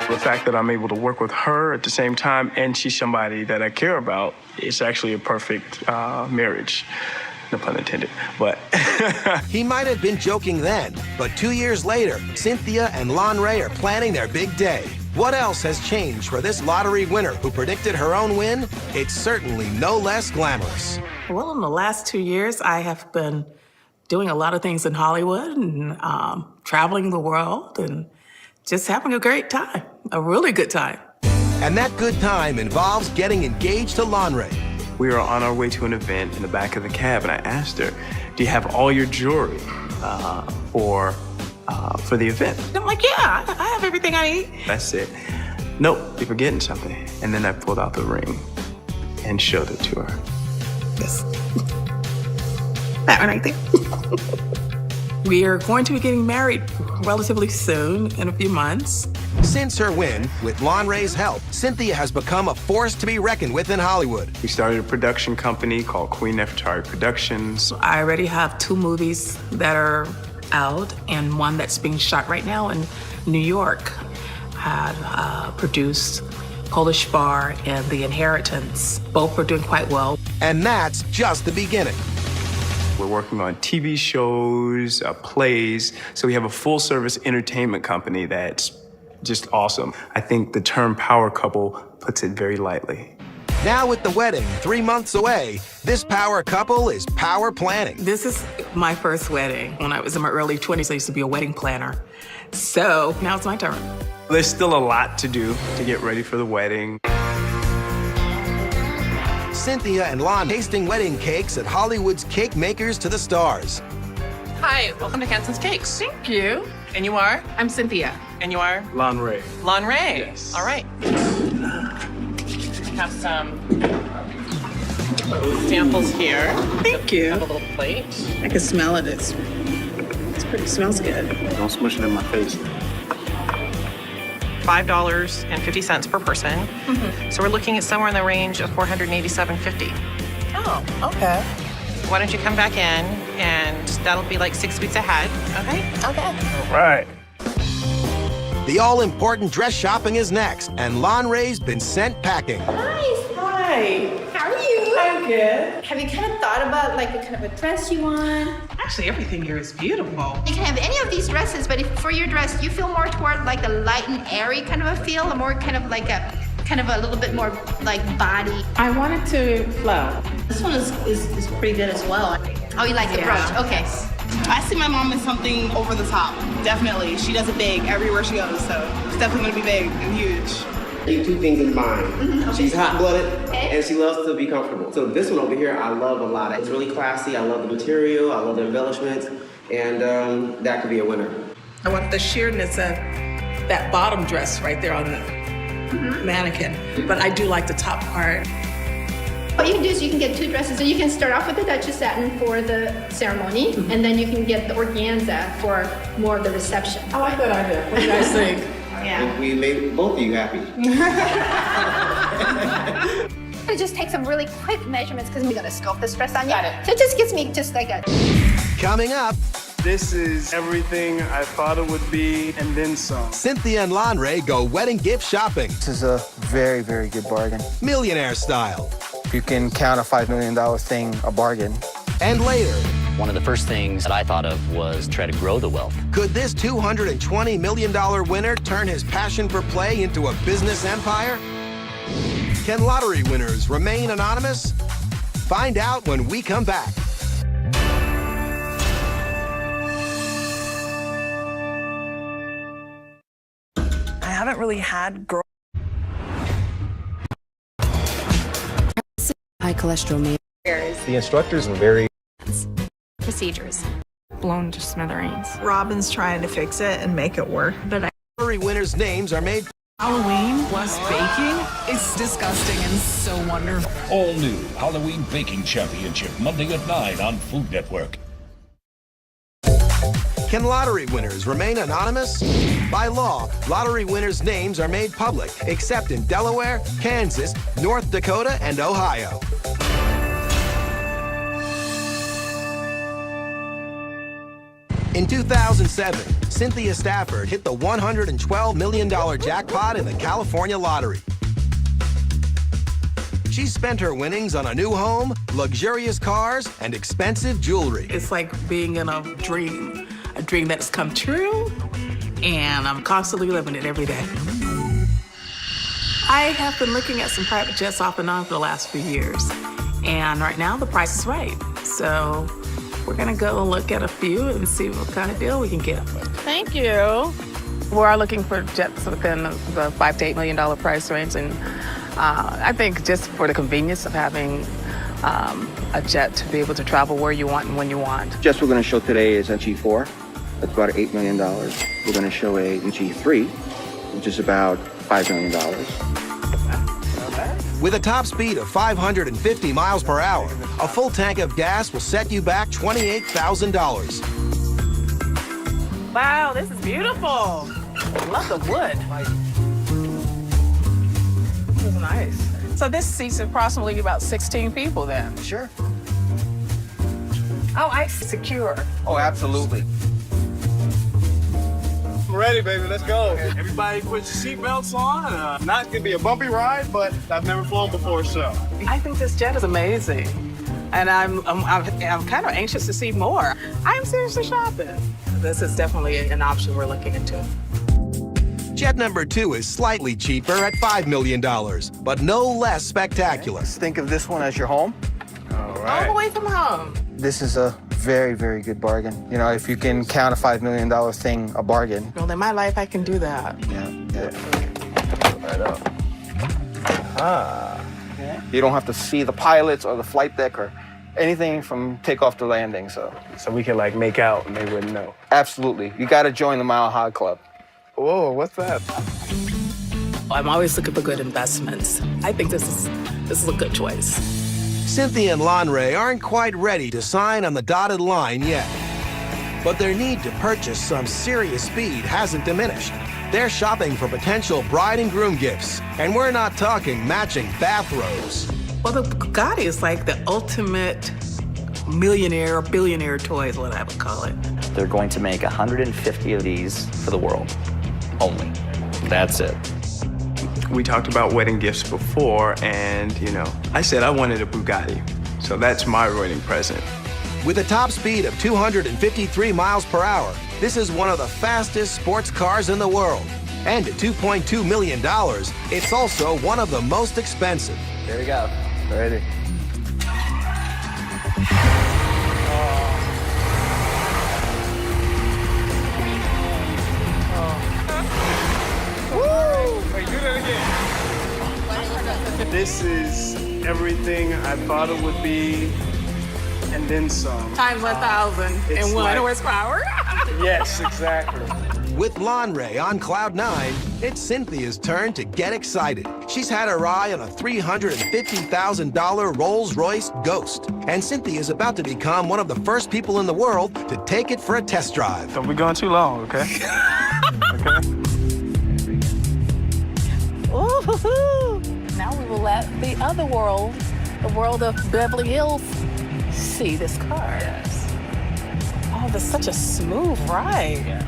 The fact that I'm able to work with her at the same time, and she's somebody that I care about, it's actually a perfect marriage. No pun intended, but. He might have been joking then, but 2 years later, Cynthia and Lon Ray are planning their big day. What else has changed for this lottery winner who predicted her own win? It's certainly no less glamorous. Well, in the last 2 years, I have been doing a lot of things in Hollywood and traveling the world and just having a great time, a really good time. And that good time involves getting engaged to Lon Ray. We were on our way to an event in the back of the cab, and I asked her, do you have all your jewelry for the event? I'm like, yeah, I have everything I need. That's it. Nope, you're forgetting something. And then I pulled out the ring and showed it to her. Yes. That one right there. We are going to be getting married relatively soon, in a few months. Since her win, with Lon Ray's help, Cynthia has become a force to be reckoned with in Hollywood. We started a production company called Queen Nefertari Productions. I already have 2 movies that are out and one that's being shot right now in New York. I produced Polish Bar and The Inheritance. Both are doing quite well. And that's just the beginning. We're working on TV shows, plays, so we have a full-service entertainment company that's just awesome. I think the term power couple puts it very lightly. Now with the wedding 3 months away, this power couple is power planning. This is my first wedding. When I was in my early 20s, I used to be a wedding planner. So now it's my turn. There's still a lot to do to get ready for the wedding. Cynthia and Lon tasting wedding cakes at Hollywood's Cake Makers to the Stars. Hi, welcome to Kansas Cakes. Thank you. And you are? I'm Cynthia. And you are? Lon Ray. Lon Ray. Yes. All right. I have some samples here. Thank you. Have a little plate. I can smell it. It's pretty, smells good. Don't smush it in my face. $5.50 per person. Mm-hmm. So we're looking at somewhere in the range of $487.50. Oh, okay. Why don't you come back in, and that'll be like 6 weeks ahead, okay? Okay. All right. The all-important dress shopping is next, and Lon Ray's been sent packing. Nice. Hi. How are you? I'm good. Have you kind of thought about like what kind of a dress you want? Actually, everything here is beautiful. You can have any of these dresses, but if for your dress you feel more toward like a light and airy kind of a feel, or more kind of a little bit more like body. I wanted to flow. This one is pretty good as well. Oh, you like the brooch? Okay. I see my mom as something over the top, definitely. She does it big everywhere she goes, so it's definitely gonna be big and huge. Keep two things in mind. She's hot-blooded and she loves to be comfortable. So this one over here, I love a lot. It's really classy. I love the material. I love the embellishments, and that could be a winner. I want the sheerness of that bottom dress right there on the mannequin, but I do like the top part. What you can do is you can get two dresses. So you can start off with the Duchess satin for the ceremony, and then you can get the organza for more of the reception. I like that idea. What do you guys think? Yeah. We made both of you happy. I just take some really quick measurements because we're gonna sculpt this dress on you. So it just gives me just like a... Coming up, This is everything I thought it would be and then some. Cynthia and Lanre go wedding gift shopping. This is a very, very good bargain. Millionaire style. You can count a $5 million thing a bargain. And later, one of the first things that I thought of was try to grow the wealth. could this $220 million winner turn his passion for play into a business empire? Can lottery winners remain anonymous? Find out when we come back. I haven't really had girl. High cholesterol man. The instructors were very... Procedures. Blown to smithereens. Robin's trying to fix it and make it work, but Lottery winners' names are made. Halloween plus baking is disgusting and so wonderful. All new Halloween Baking Championship, Monday at 9 on Food Network. Can lottery winners remain anonymous? By law, lottery winners' names are made public, except in Delaware, Kansas, North Dakota, and Ohio. In 2007, Cynthia Stafford hit the $112 million jackpot in the California lottery. She spent her winnings on a new home, luxurious cars, and expensive jewelry. It's like being in a dream that has come true, and I'm constantly living it every day. I have been looking at some private jets off and on for the last few years, and right now the price is right. So we're gonna go look at a few and see what kind of deal we can get. Thank you. We are looking for jets within the $5 to $8 million price range, and I think just for the convenience of having a jet to be able to travel where you want and when you want. Jets we're going to show today is a G4. That's about $8 million. We're going to show a G3, which is about $5 million. With a top speed of 550 miles per hour, a full tank of gas will set you back $28,000. Wow, this is beautiful. I love the wood. This is nice. So this seats approximately about 16 people then? Sure. Oh, I secure. Oh, absolutely. I'm ready, baby. Let's go. Everybody put your seatbelts on. Not gonna be a bumpy ride, but I've never flown before, so. I think this jet is amazing. And I'm kind of anxious to see more. I'm seriously shopping. This is definitely an option we're looking into. Jet number 2 is slightly cheaper at $5 million, but no less spectacular. Think of this one as your home. All All the way from home. This is a very, very good bargain. You know, if you can count a $5 million thing a bargain. Well, in my life, I can do that. Yeah. Right up. Ah. You don't have to see the pilots or the flight deck or anything from takeoff to landing, so. So we can like make out and they wouldn't know. Absolutely. You got to join the Mile High Club. Whoa, what's that? I'm always looking for good investments. I think this is a good choice. Cynthia and Lanre aren't quite ready to sign on the dotted line yet. But their need to purchase some serious speed hasn't diminished. They're shopping for potential bride and groom gifts, and we're not talking matching bathrobes. Well, the Bugatti is like the ultimate millionaire or billionaire toy is what I would call it. They're going to make 150 of these for the world only. That's it. We talked about wedding gifts before, and, you know, I said I wanted a Bugatti. So that's my wedding present. With a top speed of 253 miles per hour, this is one of the fastest sports cars in the world. And at $2.2 million, it's also one of the most expensive. There you go. Ready. This is everything I thought it would be, and then some. Times 1,001 horsepower. Yes, exactly. With Lanre on Cloud 9, it's Cynthia's turn to get excited. She's had her eye on a $350,000 Rolls-Royce Ghost, and Cynthia's about to become one of the first people in the world to take it for a test drive. Don't be going too long, okay? Okay. Ooh, now we will let the other world, the world of Beverly Hills, see this car. Yes. Oh, that's such a smooth ride. Yeah.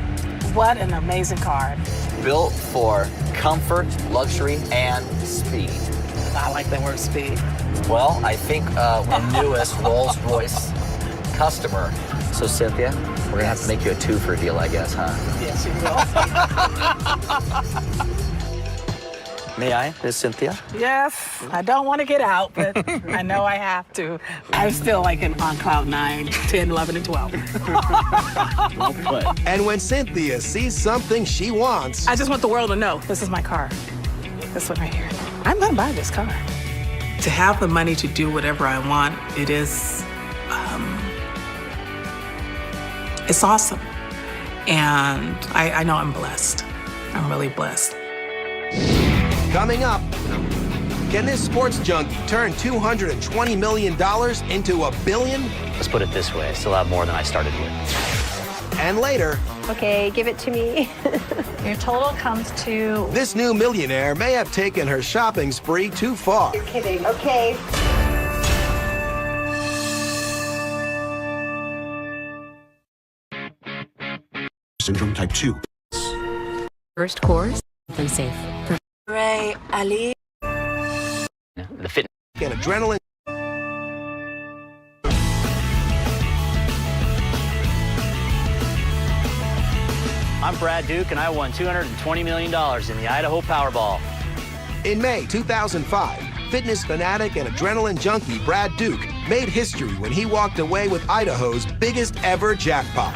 What an amazing car. Built for comfort, luxury, and speed. I like that word speed. Well, I think the newest Rolls-Royce customer. So, Cynthia, we're gonna have to make you a two-for deal, I guess, huh? Yes, you will. May I, Miss Cynthia? Yes, I don't want to get out, but I know I have to. I'm still like on cloud 9, 10, 11, and 12. Well put. And when Cynthia sees something she wants, I just want the world to know this is my car. This one right here. I'm gonna buy this car. To have the money to do whatever I want, it is, it's awesome. And I know I'm blessed. I'm really blessed. coming up, can this sports junkie turn $220 million into $1 billion? Let's put it this way, I still have more than I started with. And later, okay, give it to me. Your total comes to... this new millionaire may have taken her shopping spree too far. You're kidding, okay. Syndrome type 2. First course, then safe. Ray, Ali. The fitness and adrenaline. I'm Brad Duke, and I won $220 million in the Idaho Powerball. In May 2005, fitness fanatic and adrenaline junkie Brad Duke made history when he walked away with Idaho's biggest ever jackpot.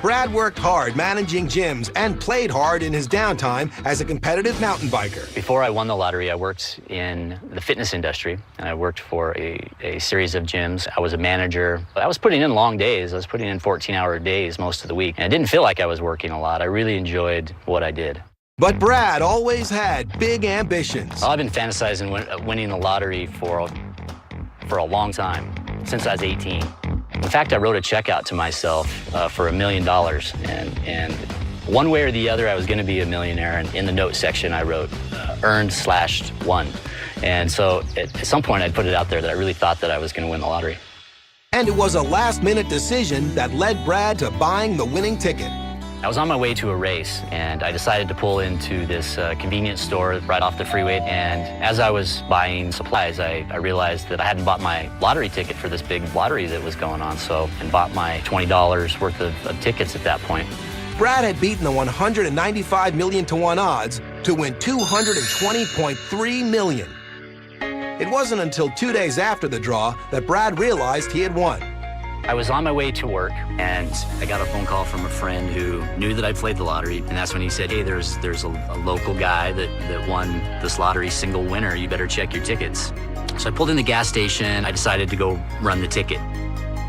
Brad worked hard managing gyms and played hard in his downtime as a competitive mountain biker. Before I won the lottery, I worked in the fitness industry, and I worked for a series of gyms. I was a manager. I was putting in long days. I was putting in 14-hour days most of the week, and I didn't feel like I was working a lot. I really enjoyed what I did. But Brad always had big ambitions. I've been fantasizing winning the lottery for a long time, since I was 18. In fact, I wrote a check out to myself for $1 million, and one way or the other, I was going to be a millionaire. And in the note section, I wrote earned/won. And so at some point, I'd put it out there that I really thought that I was going to win the lottery. And it was a last-minute decision that led Brad to buying the winning ticket. I was on my way to a race, and I decided to pull into this convenience store right off the freeway. And as I was buying supplies, I realized that I hadn't bought my lottery ticket for this big lottery that was going on, so I bought my $20 worth of tickets at that point. Brad had beaten the 195 million to 1 odds to win $220.3 million. It wasn't until 2 days after the draw that Brad realized he had won. I was on my way to work, and I got a phone call from a friend who knew that I'd played the lottery, and that's when he said, hey, there's a local guy that won this lottery single winner. You better check your tickets. So I pulled in the gas station. I decided to go run the ticket.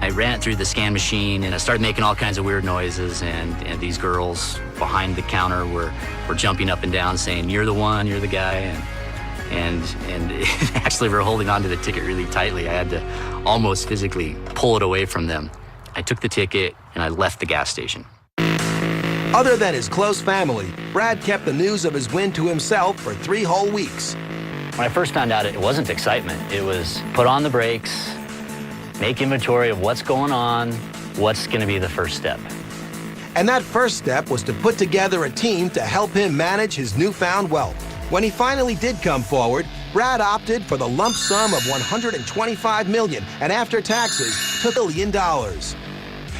I ran it through the scan machine, and I started making all kinds of weird noises, and these girls behind the counter were jumping up and down saying, you're the one, you're the guy, and actually we were holding onto the ticket really tightly. I had to almost physically pull it away from them. I took the ticket and I left the gas station. Other than his close family, Brad kept the news of his win to himself for 3 whole weeks. When I first found out, it wasn't excitement. It was put on the brakes, make inventory of what's going on, what's gonna be the first step. And that first step was to put together a team to help him manage his newfound wealth. When he finally did come forward, Brad opted for the lump sum of $125 million, and after taxes, took $1 billion.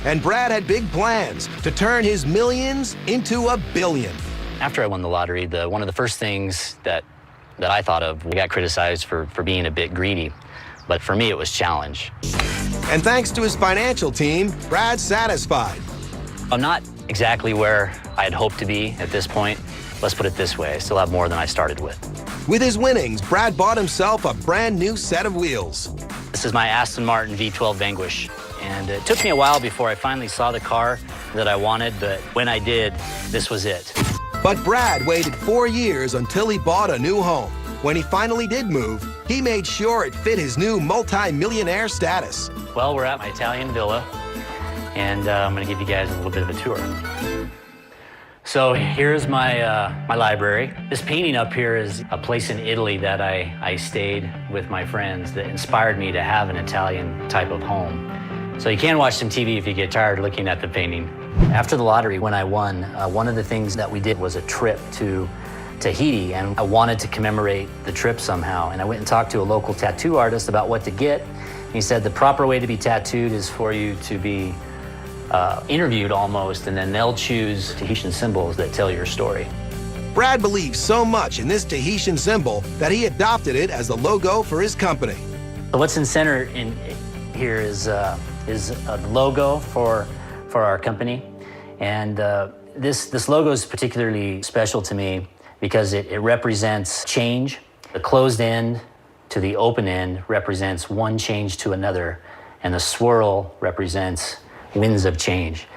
And Brad had big plans to turn his millions into $1 billion. After I won the lottery, one of the first things that I thought of, we got criticized for being a bit greedy, but for me it was challenge. And thanks to his financial team, Brad's satisfied. I'm not exactly where I had hoped to be at this point, let's put it this way, I still have more than I started with. With his winnings, Brad bought himself a brand new set of wheels. This is my Aston Martin V12 Vanquish, and it took me a while before I finally saw the car that I wanted, but when I did, this was it. But Brad waited 4 years until he bought a new home. When he finally did move, he made sure it fit his new multi-millionaire status. Well, we're at my Italian villa, and I'm gonna give you guys a little bit of a tour. So here's my library. This painting up here is a place in Italy that I stayed with my friends that inspired me to have an Italian type of home. So you can watch some TV if you get tired looking at the painting. After the lottery, when I won, one of the things that we did was a trip to Tahiti, and I wanted to commemorate the trip somehow. And I went and talked to a local tattoo artist about what to get. He said the proper way to be tattooed is for you to be interviewed almost, and then they'll choose Tahitian symbols that tell your story. Brad believes so much in this Tahitian symbol that he adopted it as the logo for his company. So what's in center in here is a logo for our company, and this logo is particularly special to me because it represents change. The closed end to the open end represents one change to another, and the swirl represents winds of change,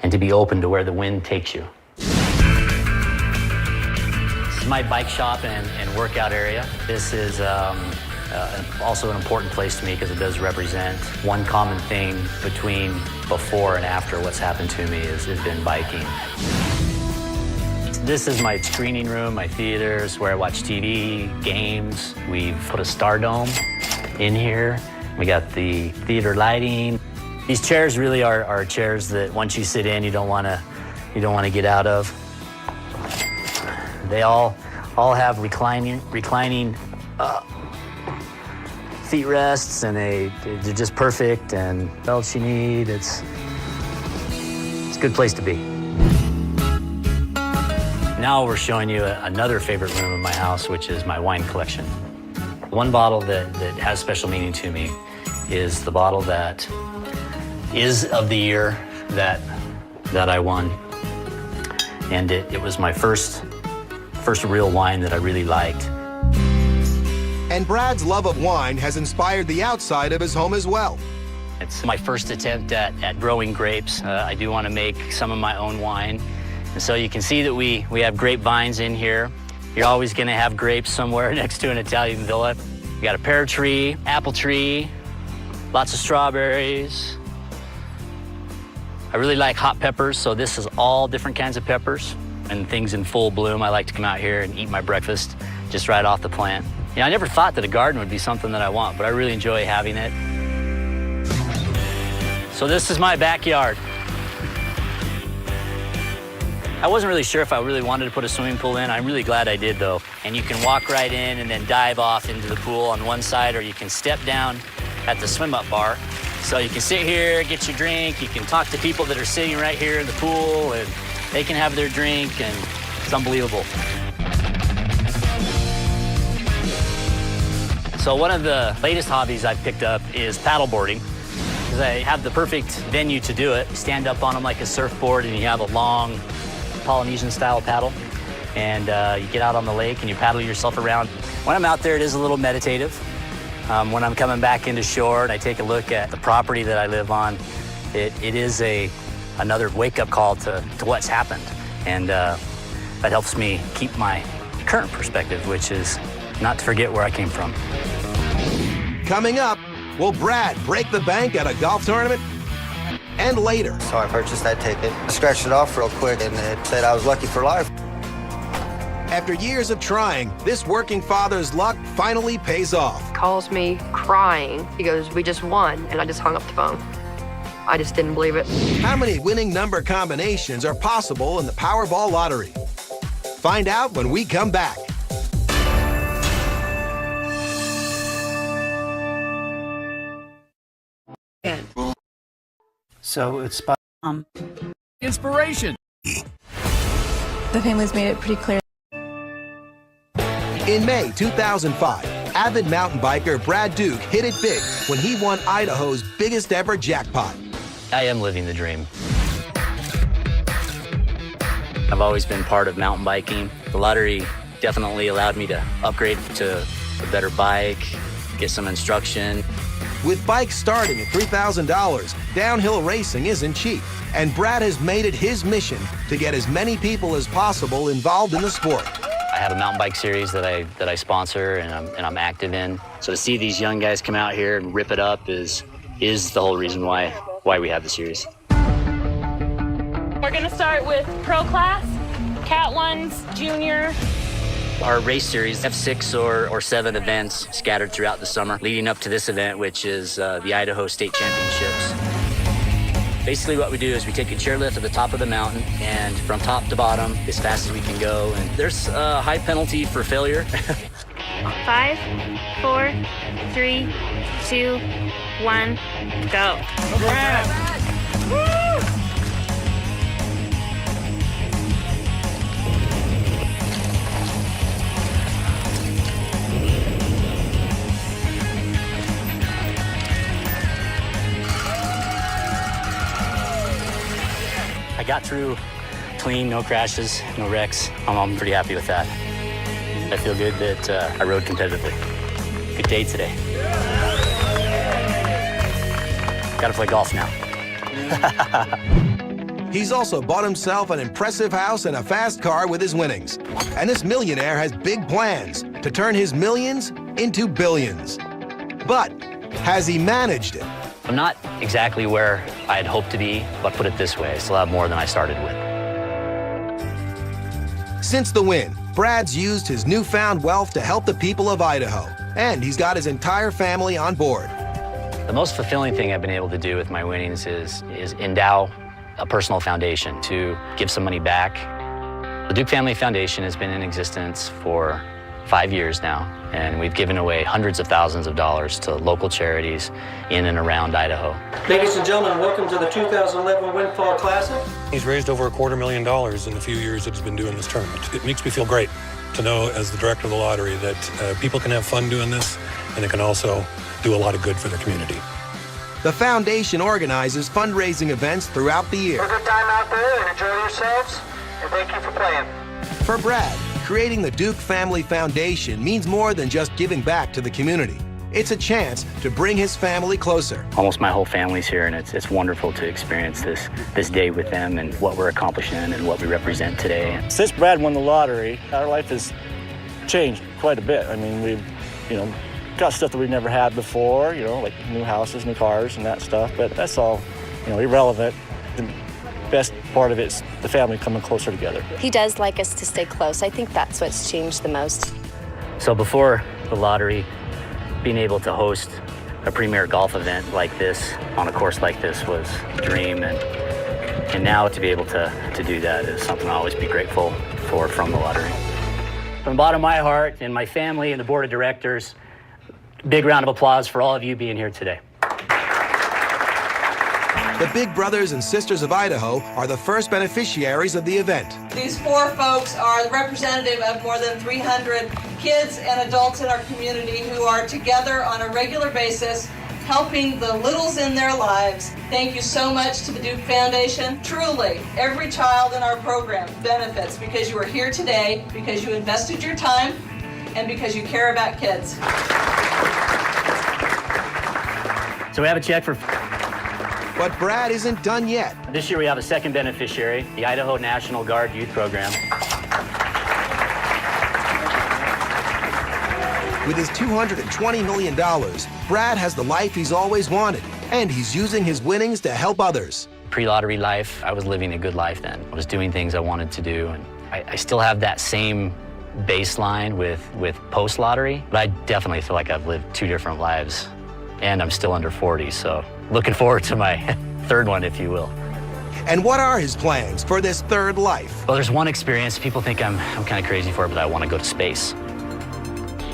and to be open to where the wind takes you. This is my bike shop and workout area. This is also an important place to me because it does represent one common thing between before and after what's happened to me has been biking. This is my screening room, my theaters, where I watch TV, games. We've put a Star Dome in here. We got the theater lighting. These chairs really are chairs that once you sit in, you don't want to get out of. They all have reclining feet rests, and they're just perfect. And what else you need? It's a good place to be. Now we're showing you another favorite room in my house, which is my wine collection. One bottle that has special meaning to me is the bottle that is of the year that I won. And it was my first real wine that I really liked. And Brad's love of wine has inspired the outside of his home as well. It's my first attempt at growing grapes. I do want to make some of my own wine. And so you can see that we have grapevines in here. You're always going to have grapes somewhere next to an Italian villa. We got a pear tree, apple tree, lots of strawberries. I really like hot peppers, so this is all different kinds of peppers and things in full bloom. I like to come out here and eat my breakfast just right off the plant. You know, I never thought that a garden would be something that I want, but I really enjoy having it. So this is my backyard. I wasn't really sure if I really wanted to put a swimming pool in. I'm really glad I did, though. And you can walk right in and then dive off into the pool on one side, or you can step down at the swim-up bar. So you can sit here, get your drink, you can talk to people that are sitting right here in the pool, and they can have their drink, and it's unbelievable. So one of the latest hobbies I've picked up is paddleboarding, because I have the perfect venue to do it. You stand up on them like a surfboard, and you have a long Polynesian-style paddle, and you get out on the lake and you paddle yourself around. When I'm out there, it is a little meditative. When I'm coming back into shore and I take a look at the property that I live on, it is another wake-up call to what's happened, and that helps me keep my current perspective, which is not to forget where I came from. Coming up, will Brad break the bank at a golf tournament? And later. So I purchased that ticket, scratched it off real quick, and it said I was lucky for life. After years of trying, this working father's luck finally pays off. Calls me crying. He goes, "We just won," and I just hung up the phone. I just didn't believe it. How many winning number combinations are possible in the Powerball lottery? Find out when we come back. So it's inspiration. The family's made it pretty clear. In May 2005, avid mountain biker Brad Duke hit it big when he won Idaho's biggest ever jackpot. I am living the dream. I've always been part of mountain biking. The lottery definitely allowed me to upgrade to a better bike, get some instruction. With bikes starting at $3,000, downhill racing isn't cheap. And Brad has made it his mission to get as many people as possible involved in the sport. I have a mountain bike series that I sponsor and I'm active in. So to see these young guys come out here and rip it up is the whole reason why we have the series. We're gonna start with pro class, Cat 1s, junior. Our race series have 6 or 7 events scattered throughout the summer, leading up to this event, which is the Idaho State Championships. Basically what we do is we take a chairlift at the top of the mountain, and from top to bottom, as fast as we can go. And there's a high penalty for failure. 5, 4, 3, 2, 1, go. I got through clean, no crashes, no wrecks. I'm pretty happy with that. I feel good that I rode competitively. Good day today. Gotta play golf now. He's also bought himself an impressive house and a fast car with his winnings. And this millionaire has big plans to turn his millions into billions. But has he managed it? I'm not exactly where I had hoped to be, but put it this way, I still have more than I started with. Since the win, Brad's used his newfound wealth to help the people of Idaho, and he's got his entire family on board. The most fulfilling thing I've been able to do with my winnings is endow a personal foundation to give some money back. The Duke Family Foundation has been in existence for 5 years now, and we've given away hundreds of thousands of dollars to local charities in and around Idaho. Ladies and gentlemen, welcome to the 2011 Windfall Classic. He's raised over $250,000 in the few years that he's been doing this tournament. It makes me feel great to know, as the director of the lottery, that people can have fun doing this, and they can also do a lot of good for their community. The foundation organizes fundraising events throughout the year. Have a good time out there and enjoy yourselves, and thank you for playing. For Brad, creating the Duke Family Foundation means more than just giving back to the community. It's a chance to bring his family closer. Almost my whole family's here, and it's wonderful to experience this day with them and what we're accomplishing and what we represent today. Since Brad won the lottery, our life has changed quite a bit. I mean, we've, got stuff that we've never had before, like new houses, new cars, and that stuff, but that's all, irrelevant. The best part of it is the family coming closer together. He does like us to stay close. I think that's what's changed the most. So before the lottery, being able to host a premier golf event like this on a course like this was a dream, and now to be able to do that is something I'll always be grateful for from the lottery. From the bottom of my heart and my family and the board of directors, big round of applause for all of you being here today. The Big Brothers and Sisters of Idaho are the first beneficiaries of the event. These 4 folks are the representative of more than 300 kids and adults in our community who are together on a regular basis, helping the littles in their lives. Thank you so much to the Duke Foundation. Truly, every child in our program benefits because you are here today, because you invested your time, and because you care about kids. So we have a check for... But Brad isn't done yet. This year we have a second beneficiary, the Idaho National Guard Youth Program. With his $220 million, Brad has the life he's always wanted, and he's using his winnings to help others. Pre-lottery life, I was living a good life then. I was doing things I wanted to do, and I still have that same baseline with post-lottery, but I definitely feel like I've lived 2 different lives, and I'm still under 40, so looking forward to my third one, if you will. And what are his plans for this third life? Well, there's one experience. People think I'm kind of crazy for it, but I want to go to space.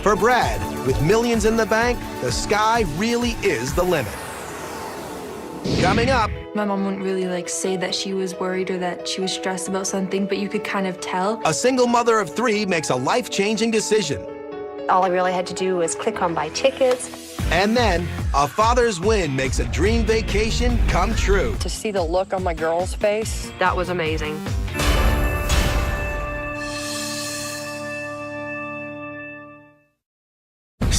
For Brad, with millions in the bank, the sky really is the limit. Coming up. My mom wouldn't really say that she was worried or that she was stressed about something, but you could kind of tell. A single mother of 3 makes a life-changing decision. All I really had to do was click on buy tickets. And then, a father's win makes a dream vacation come true. To see the look on my girl's face, that was amazing.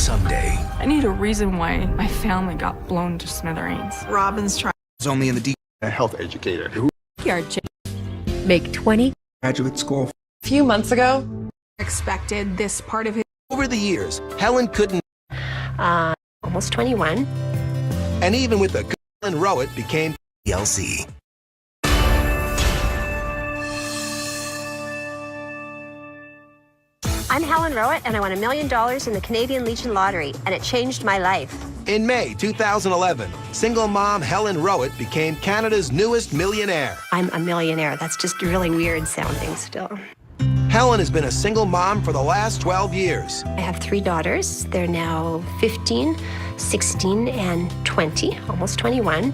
someday. I need a reason why my family got blown to smithereens. Robin's trying. Is only in the D. A health educator. Make 20. Graduate school. A few months ago, Expected this part of his. Over the years, Helen couldn't, Almost 21. and even with the Helen Rowett became TLC. I'm Helen Rowett, and I won $1 million in the Canadian Legion Lottery, and it changed my life. In May 2011, single mom Helen Rowett became Canada's newest millionaire. I'm a millionaire. That's just really weird sounding still. Helen has been a single mom for the last 12 years. I have 3 daughters. They're now 15, 16, and 20, almost 21.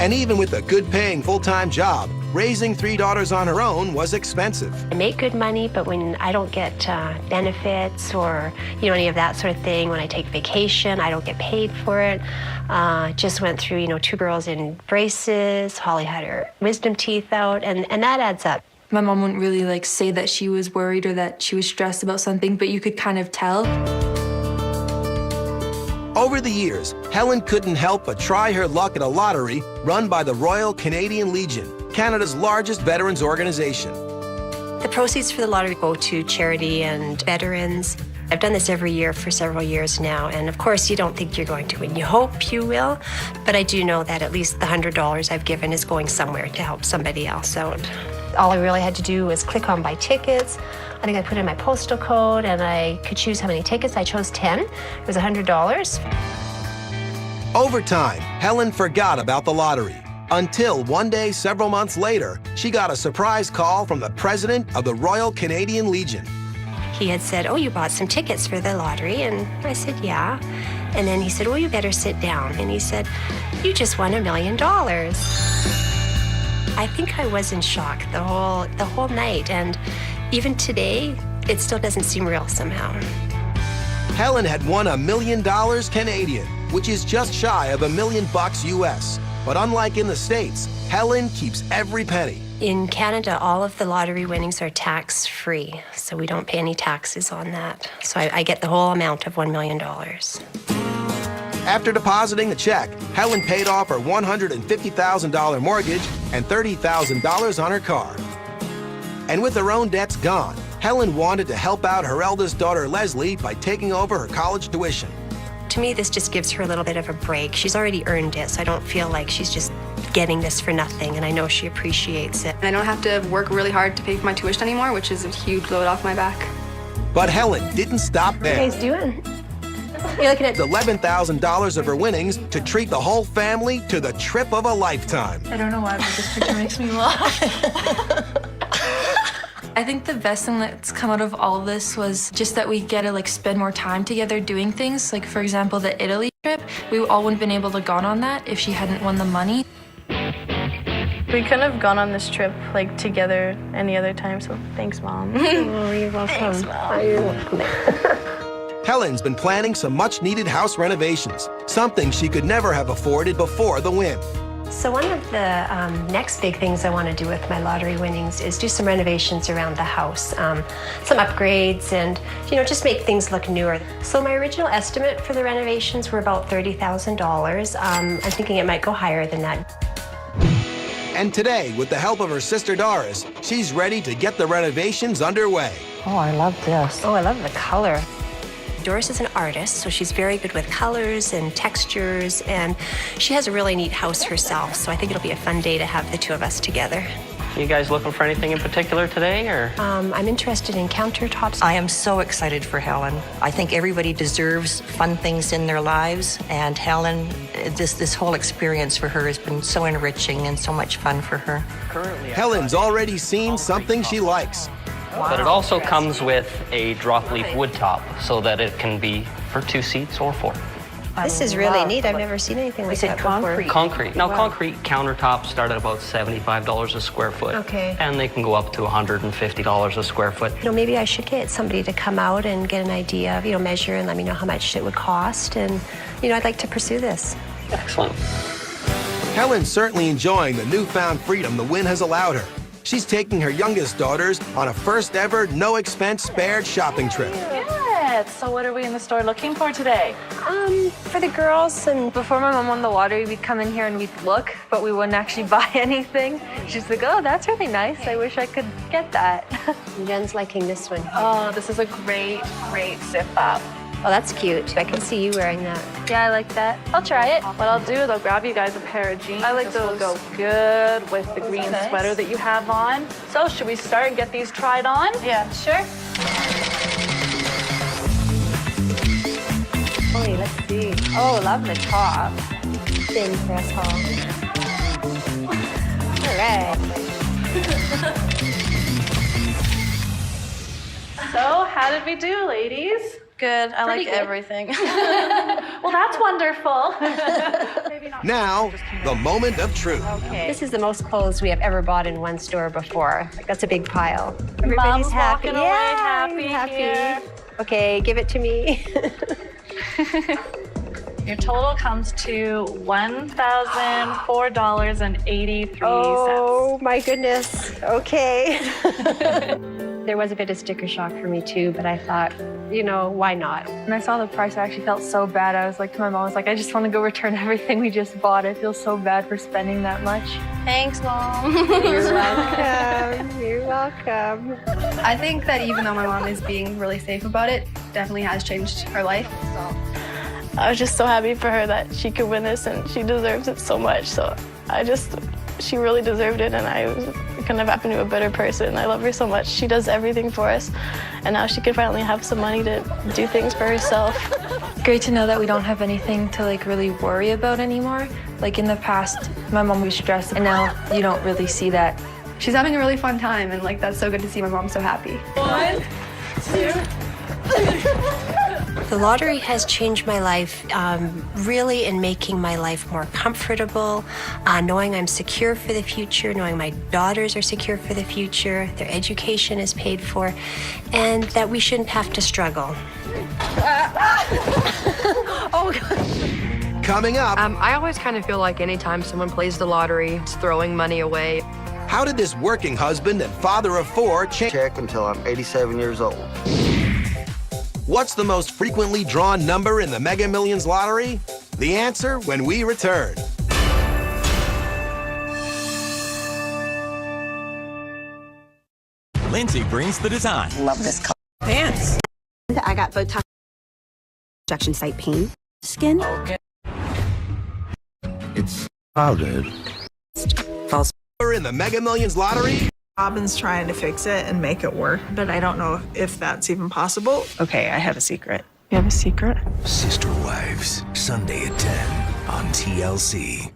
And even with a good-paying full-time job, raising 3 daughters on her own was expensive. I make good money, but when I don't get benefits or any of that sort of thing, when I take vacation, I don't get paid for it. Just went through 2 girls in braces. Holly had her wisdom teeth out, and that adds up. My mom wouldn't really say that she was worried or that she was stressed about something, but you could kind of tell. Over the years, Helen couldn't help but try her luck at a lottery run by the Royal Canadian Legion, Canada's largest veterans organization. The proceeds for the lottery go to charity and veterans. I've done this every year for several years now, and of course you don't think you're going to win. You hope you will, but I do know that at least the $100 I've given is going somewhere to help somebody else out. All I really had to do was click on buy tickets. I think I put in my postal code and I could choose how many tickets. I chose 10. It was $100. Over time, Helen forgot about the lottery until one day several months later, she got a surprise call from the president of the Royal Canadian Legion. He had said, "Oh, you bought some tickets for the lottery?" And I said, "Yeah." And then he said, "Well, you better sit down." And he said, "You just won $1 million." I think I was in shock the whole night, and even today, it still doesn't seem real somehow. Helen had won $1 million Canadian, which is just shy of $1 million US. But unlike in the States, Helen keeps every penny. In Canada, all of the lottery winnings are tax-free, so we don't pay any taxes on that. So I get the whole amount of $1 million. After depositing the check, Helen paid off her $150,000 mortgage and $30,000 on her car. And with her own debts gone, Helen wanted to help out her eldest daughter, Leslie, by taking over her college tuition. To me, this just gives her a little bit of a break. She's already earned it, so I don't feel like she's just getting this for nothing, and I know she appreciates it. I don't have to work really hard to pay for my tuition anymore, which is a huge load off my back. But Helen didn't stop there. What are you guys doing? You're looking at $11,000 of her winnings to treat the whole family to the trip of a lifetime. I don't know why, but this picture makes me laugh. I think the best thing that's come out of all of this was just that we get to spend more time together doing things. Like, for example, the Italy trip, we all wouldn't have been able to gone on that if she hadn't won the money. We couldn't have gone on this trip together any other time, so thanks, Mom. Oh, you're welcome. Thanks, Mom. You're welcome. Helen's been planning some much-needed house renovations, something she could never have afforded before the win. So one of the next big things I want to do with my lottery winnings is do some renovations around the house, some upgrades, and just make things look newer. So my original estimate for the renovations were about $30,000. I'm thinking it might go higher than that. And today, with the help of her sister Doris, she's ready to get the renovations underway. Oh, I love this. Oh, I love the color. Doris is an artist, so she's very good with colors and textures, and she has a really neat house herself, so I think it'll be a fun day to have the two of us together. You guys looking for anything in particular today, or? I'm interested in countertops. I am so excited for Helen. I think everybody deserves fun things in their lives, and Helen, this whole experience for her has been so enriching and so much fun for her. Helen's already seen something she likes. But it also comes with a drop leaf wood top so that it can be for 2 seats or 4. This is really neat. I've never seen anything like that before. Concrete. Now, concrete countertops start at about $75 a square foot. Okay. And they can go up to $150 a square foot. Maybe I should get somebody to come out and get an idea of, measure and let me know how much it would cost. And, I'd like to pursue this. Excellent. Helen's certainly enjoying the newfound freedom the win has allowed her. She's taking her youngest daughters on a first ever, no expense spared shopping trip. Good. it. So what are we in the store looking for today? For the girls, and before my mom won the lottery, we'd come in here and we'd look, but we wouldn't actually buy anything. She's like, oh, that's really nice. I wish I could get that. Jen's liking this one. Oh, this is a great zip up. Oh, that's cute. I can see you wearing that. Yeah, I like that. I'll try it. What I'll do is I'll grab you guys a pair of jeans. I like This will those. go good with the green nice. sweater that you have on. So should we start and get these tried on? Yeah, sure. Hey, let's see. Oh, love the top. Thin press hall. All right. So how did we do, ladies? Good. I Pretty like good. everything. Well, that's wonderful. Maybe not. Now, the moment of truth. Okay. This is the most clothes we have ever bought in one store before. Like, that's a big pile. Everybody's Mom's happy. walking away happy here. Okay, give it to me. Your total comes to $1,004.83. Oh my goodness. Okay. There was a bit of sticker shock for me too, but I thought, you know, why not? When I saw the price, I actually felt so bad. I was like to my mom, I was like, I just want to go return everything we just bought. I feel so bad for spending that much. Thanks, Mom. You're welcome. You're welcome. I think that even though my mom is being really safe about it, definitely has changed her life. I was just so happy for her that she could win this, and she deserves it so much. So she really deserved it, and I couldn't have happened to a better person. I love her so much. She does everything for us, and now she can finally have some money to do things for herself. Great to know that we don't have anything to like really worry about anymore. Like in the past, my mom was stressed, and now you don't really see that. She's having a really fun time, and like that's so good to see my mom so happy. 1, 2. The lottery has changed my life, really in making my life more comfortable, knowing I'm secure for the future, knowing my daughters are secure for the future, their education is paid for, and that we shouldn't have to struggle. Oh, God. Coming up, I always kind of feel like anytime someone plays the lottery, it's throwing money away. how did this working husband and father of 4 change? Check until I'm 87 years old. What's the most frequently drawn number in the Mega Millions lottery? The answer when we return. Lindsay brings the design. Love this color. Pants. I got Botox injection site pain. Skin. Okay. It's all good. False. In the Mega Millions lottery? Robin's trying to fix it and make it work, but I don't know if that's even possible. Okay, I have a secret. You have a secret? Sister Wives, Sunday at 10 on TLC.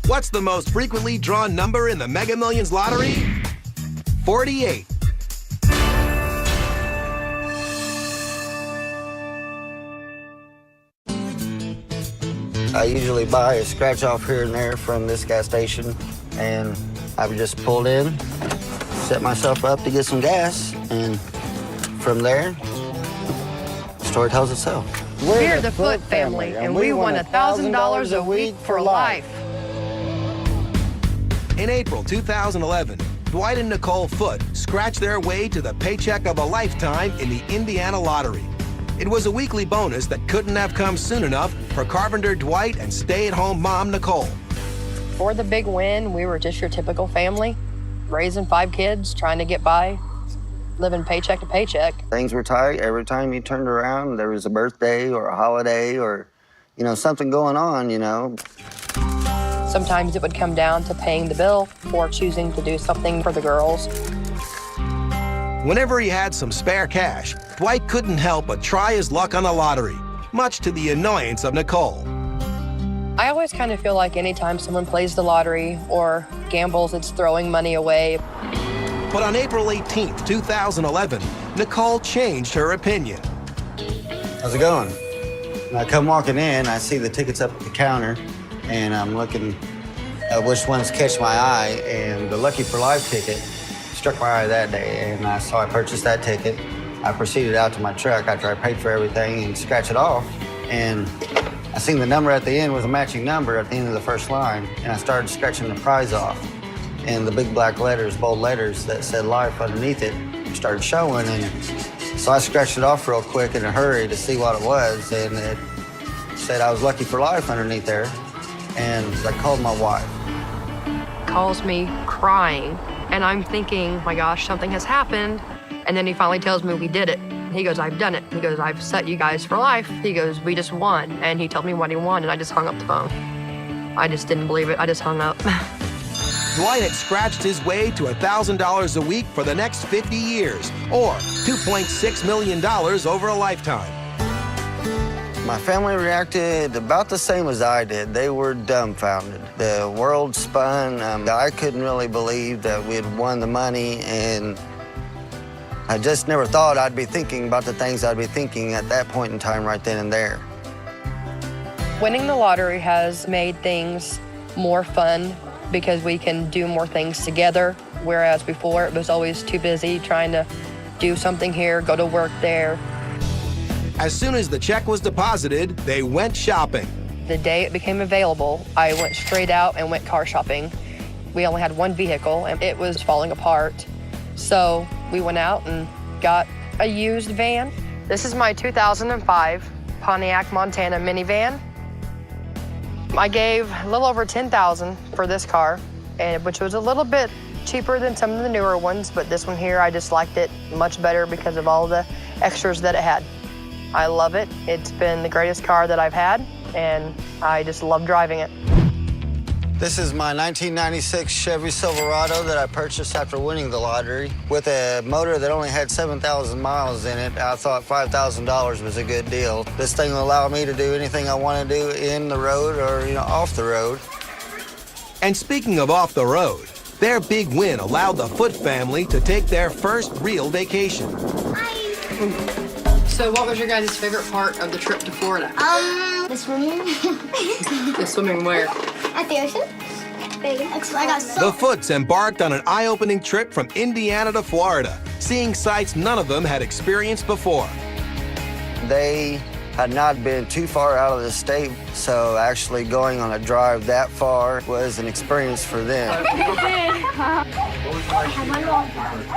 What's the most frequently drawn number in the Mega Millions lottery? 48. I usually buy a scratch off here and there from this gas station, and I would just pull in, set myself up to get some gas, and from there, the story tells itself. We're the Foot family, and we won $1,000 a week for life. In April 2011, Dwight and Nicole Foote scratched their way to the paycheck of a lifetime in the Indiana lottery. It was a weekly bonus that couldn't have come soon enough for carpenter Dwight and stay-at-home mom Nicole. For the big win, we were just your typical family, raising 5 kids, trying to get by, living paycheck to paycheck. Things were tight. Every time you turned around, there was a birthday or a holiday or, something going on, Sometimes it would come down to paying the bill or choosing to do something for the girls. Whenever he had some spare cash, Dwight couldn't help but try his luck on the lottery, much to the annoyance of Nicole. I always kind of feel like anytime someone plays the lottery or gambles, it's throwing money away. But on April 18th, 2011, Nicole changed her opinion. How's it going? And I come walking in, I see the tickets up at the counter, and I'm looking at which ones catch my eye, and the Lucky for Life ticket struck my eye that day, and so I purchased that ticket. I proceeded out to my truck after I paid for everything and scratched it off, and I seen the number at the end was a matching number at the end of the first line, and I started scratching the prize off, and the big black letters, bold letters that said life underneath it started showing, and So I scratched it off real quick in a hurry to see what it was, and it said I was lucky for life underneath there. And I called my wife. Calls me crying, and I'm thinking, my gosh, something has happened. And then he finally tells me we did it. He goes, I've done it. He goes, I've set you guys for life. He goes, we just won. And he told me what he won, and I just hung up the phone. I just didn't believe it. I just hung up. Dwight had scratched his way to $1,000 a week for the next 50 years, or $2.6 million over a lifetime. My family reacted about the same as I did. They were dumbfounded. The world spun. I couldn't really believe that we had won the money, and I just never thought I'd be thinking about the things I'd be thinking at that point in time right then and there. Winning the lottery has made things more fun because we can do more things together, whereas before it was always too busy trying to do something here, go to work there. As soon as the check was deposited, they went shopping. The day it became available, I went straight out and went car shopping. We only had one vehicle and it was falling apart. So we went out and got a used van. This is my 2005 Pontiac Montana minivan. I gave a little over $10,000 for this car, which was a little bit cheaper than some of the newer ones, but this one here, I just liked it much better because of all the extras that it had. I love it. It's been the greatest car that I've had, and I just love driving it. This is my 1996 Chevy Silverado that I purchased after winning the lottery. With a motor that only had 7,000 miles in it, I thought $5,000 was a good deal. This thing will allow me to do anything I want to do in the road or, off the road. And speaking of off the road, their big win allowed the Foote family to take their first real vacation. So what was your guys' favorite part of the trip to Florida? The swimming. The swimming where? At the ocean. I got The Footes embarked on an eye-opening trip from Indiana to Florida, seeing sights none of them had experienced before. They had not been too far out of the state, so actually going on a drive that far was an experience for them.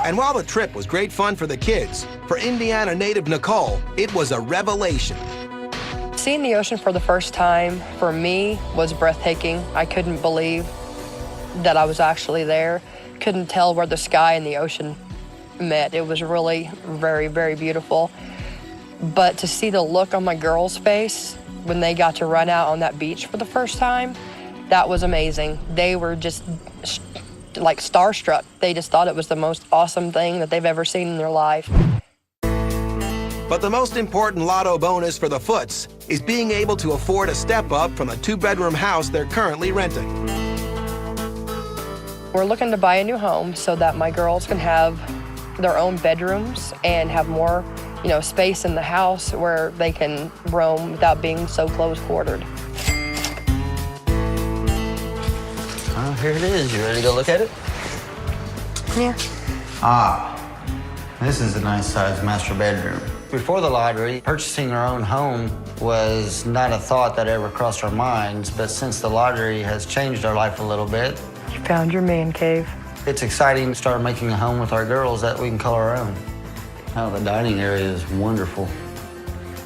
And while the trip was great fun for the kids, for Indiana native Nicole, it was a revelation. Seeing the ocean for the first time, for me, was breathtaking. I couldn't believe that I was actually there. Couldn't tell where the sky and the ocean met. It was really very, very beautiful. But to see the look on my girls' face when they got to run out on that beach for the first time, that was amazing. They were just like starstruck. They just thought it was the most awesome thing that they've ever seen in their life. But the most important lotto bonus for the Footes is being able to afford a step up from the two-bedroom house they're currently renting. We're looking to buy a new home so that my girls can have their own bedrooms and have more, space in the house where they can roam without being so close-quartered. Here it is. You ready to go look at it? Yeah. This is a nice sized master bedroom. Before the lottery, purchasing our own home was not a thought that ever crossed our minds, but since the lottery has changed our life a little bit, You found your man cave. it's exciting to start making a home with our girls that we can call our own. Oh, the dining area is wonderful.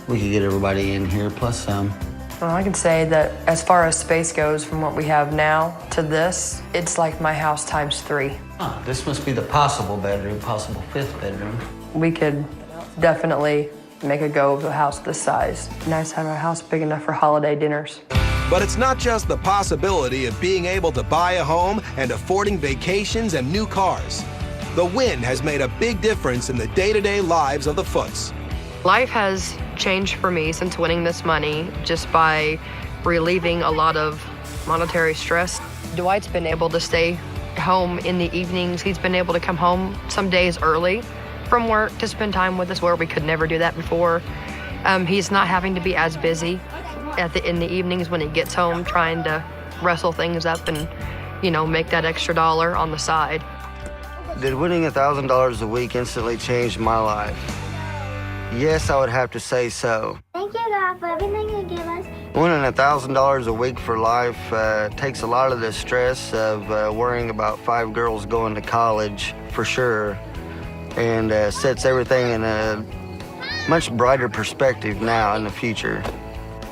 We could get everybody in here, plus some. Well, I can say that as far as space goes, from what we have now to this, it's like my house times 3. This must be the possible bedroom, possible 5th bedroom. We could definitely make a go of a house this size. Nice to have a house big enough for holiday dinners. But it's not just the possibility of being able to buy a home and affording vacations and new cars. The win has made a big difference in the day-to-day lives of the Footes. Life has changed for me since winning this money just by relieving a lot of monetary stress. Dwight's been able to stay home in the evenings. He's been able to come home some days early from work to spend time with us where we could never do that before. He's not having to be as busy in the evenings when he gets home trying to wrestle things up and, make that extra dollar on the side. Did winning $1,000 a week instantly change my life? Yes, I would have to say so. Thank you, God, for everything you give us. Winning $1,000 a week for life takes a lot of the stress of worrying about 5 girls going to college, for sure. and sets everything in a much brighter perspective now in the future.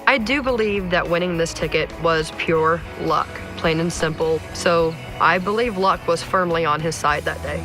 I do believe that winning this ticket was pure luck, plain and simple. So I believe luck was firmly on his side that day.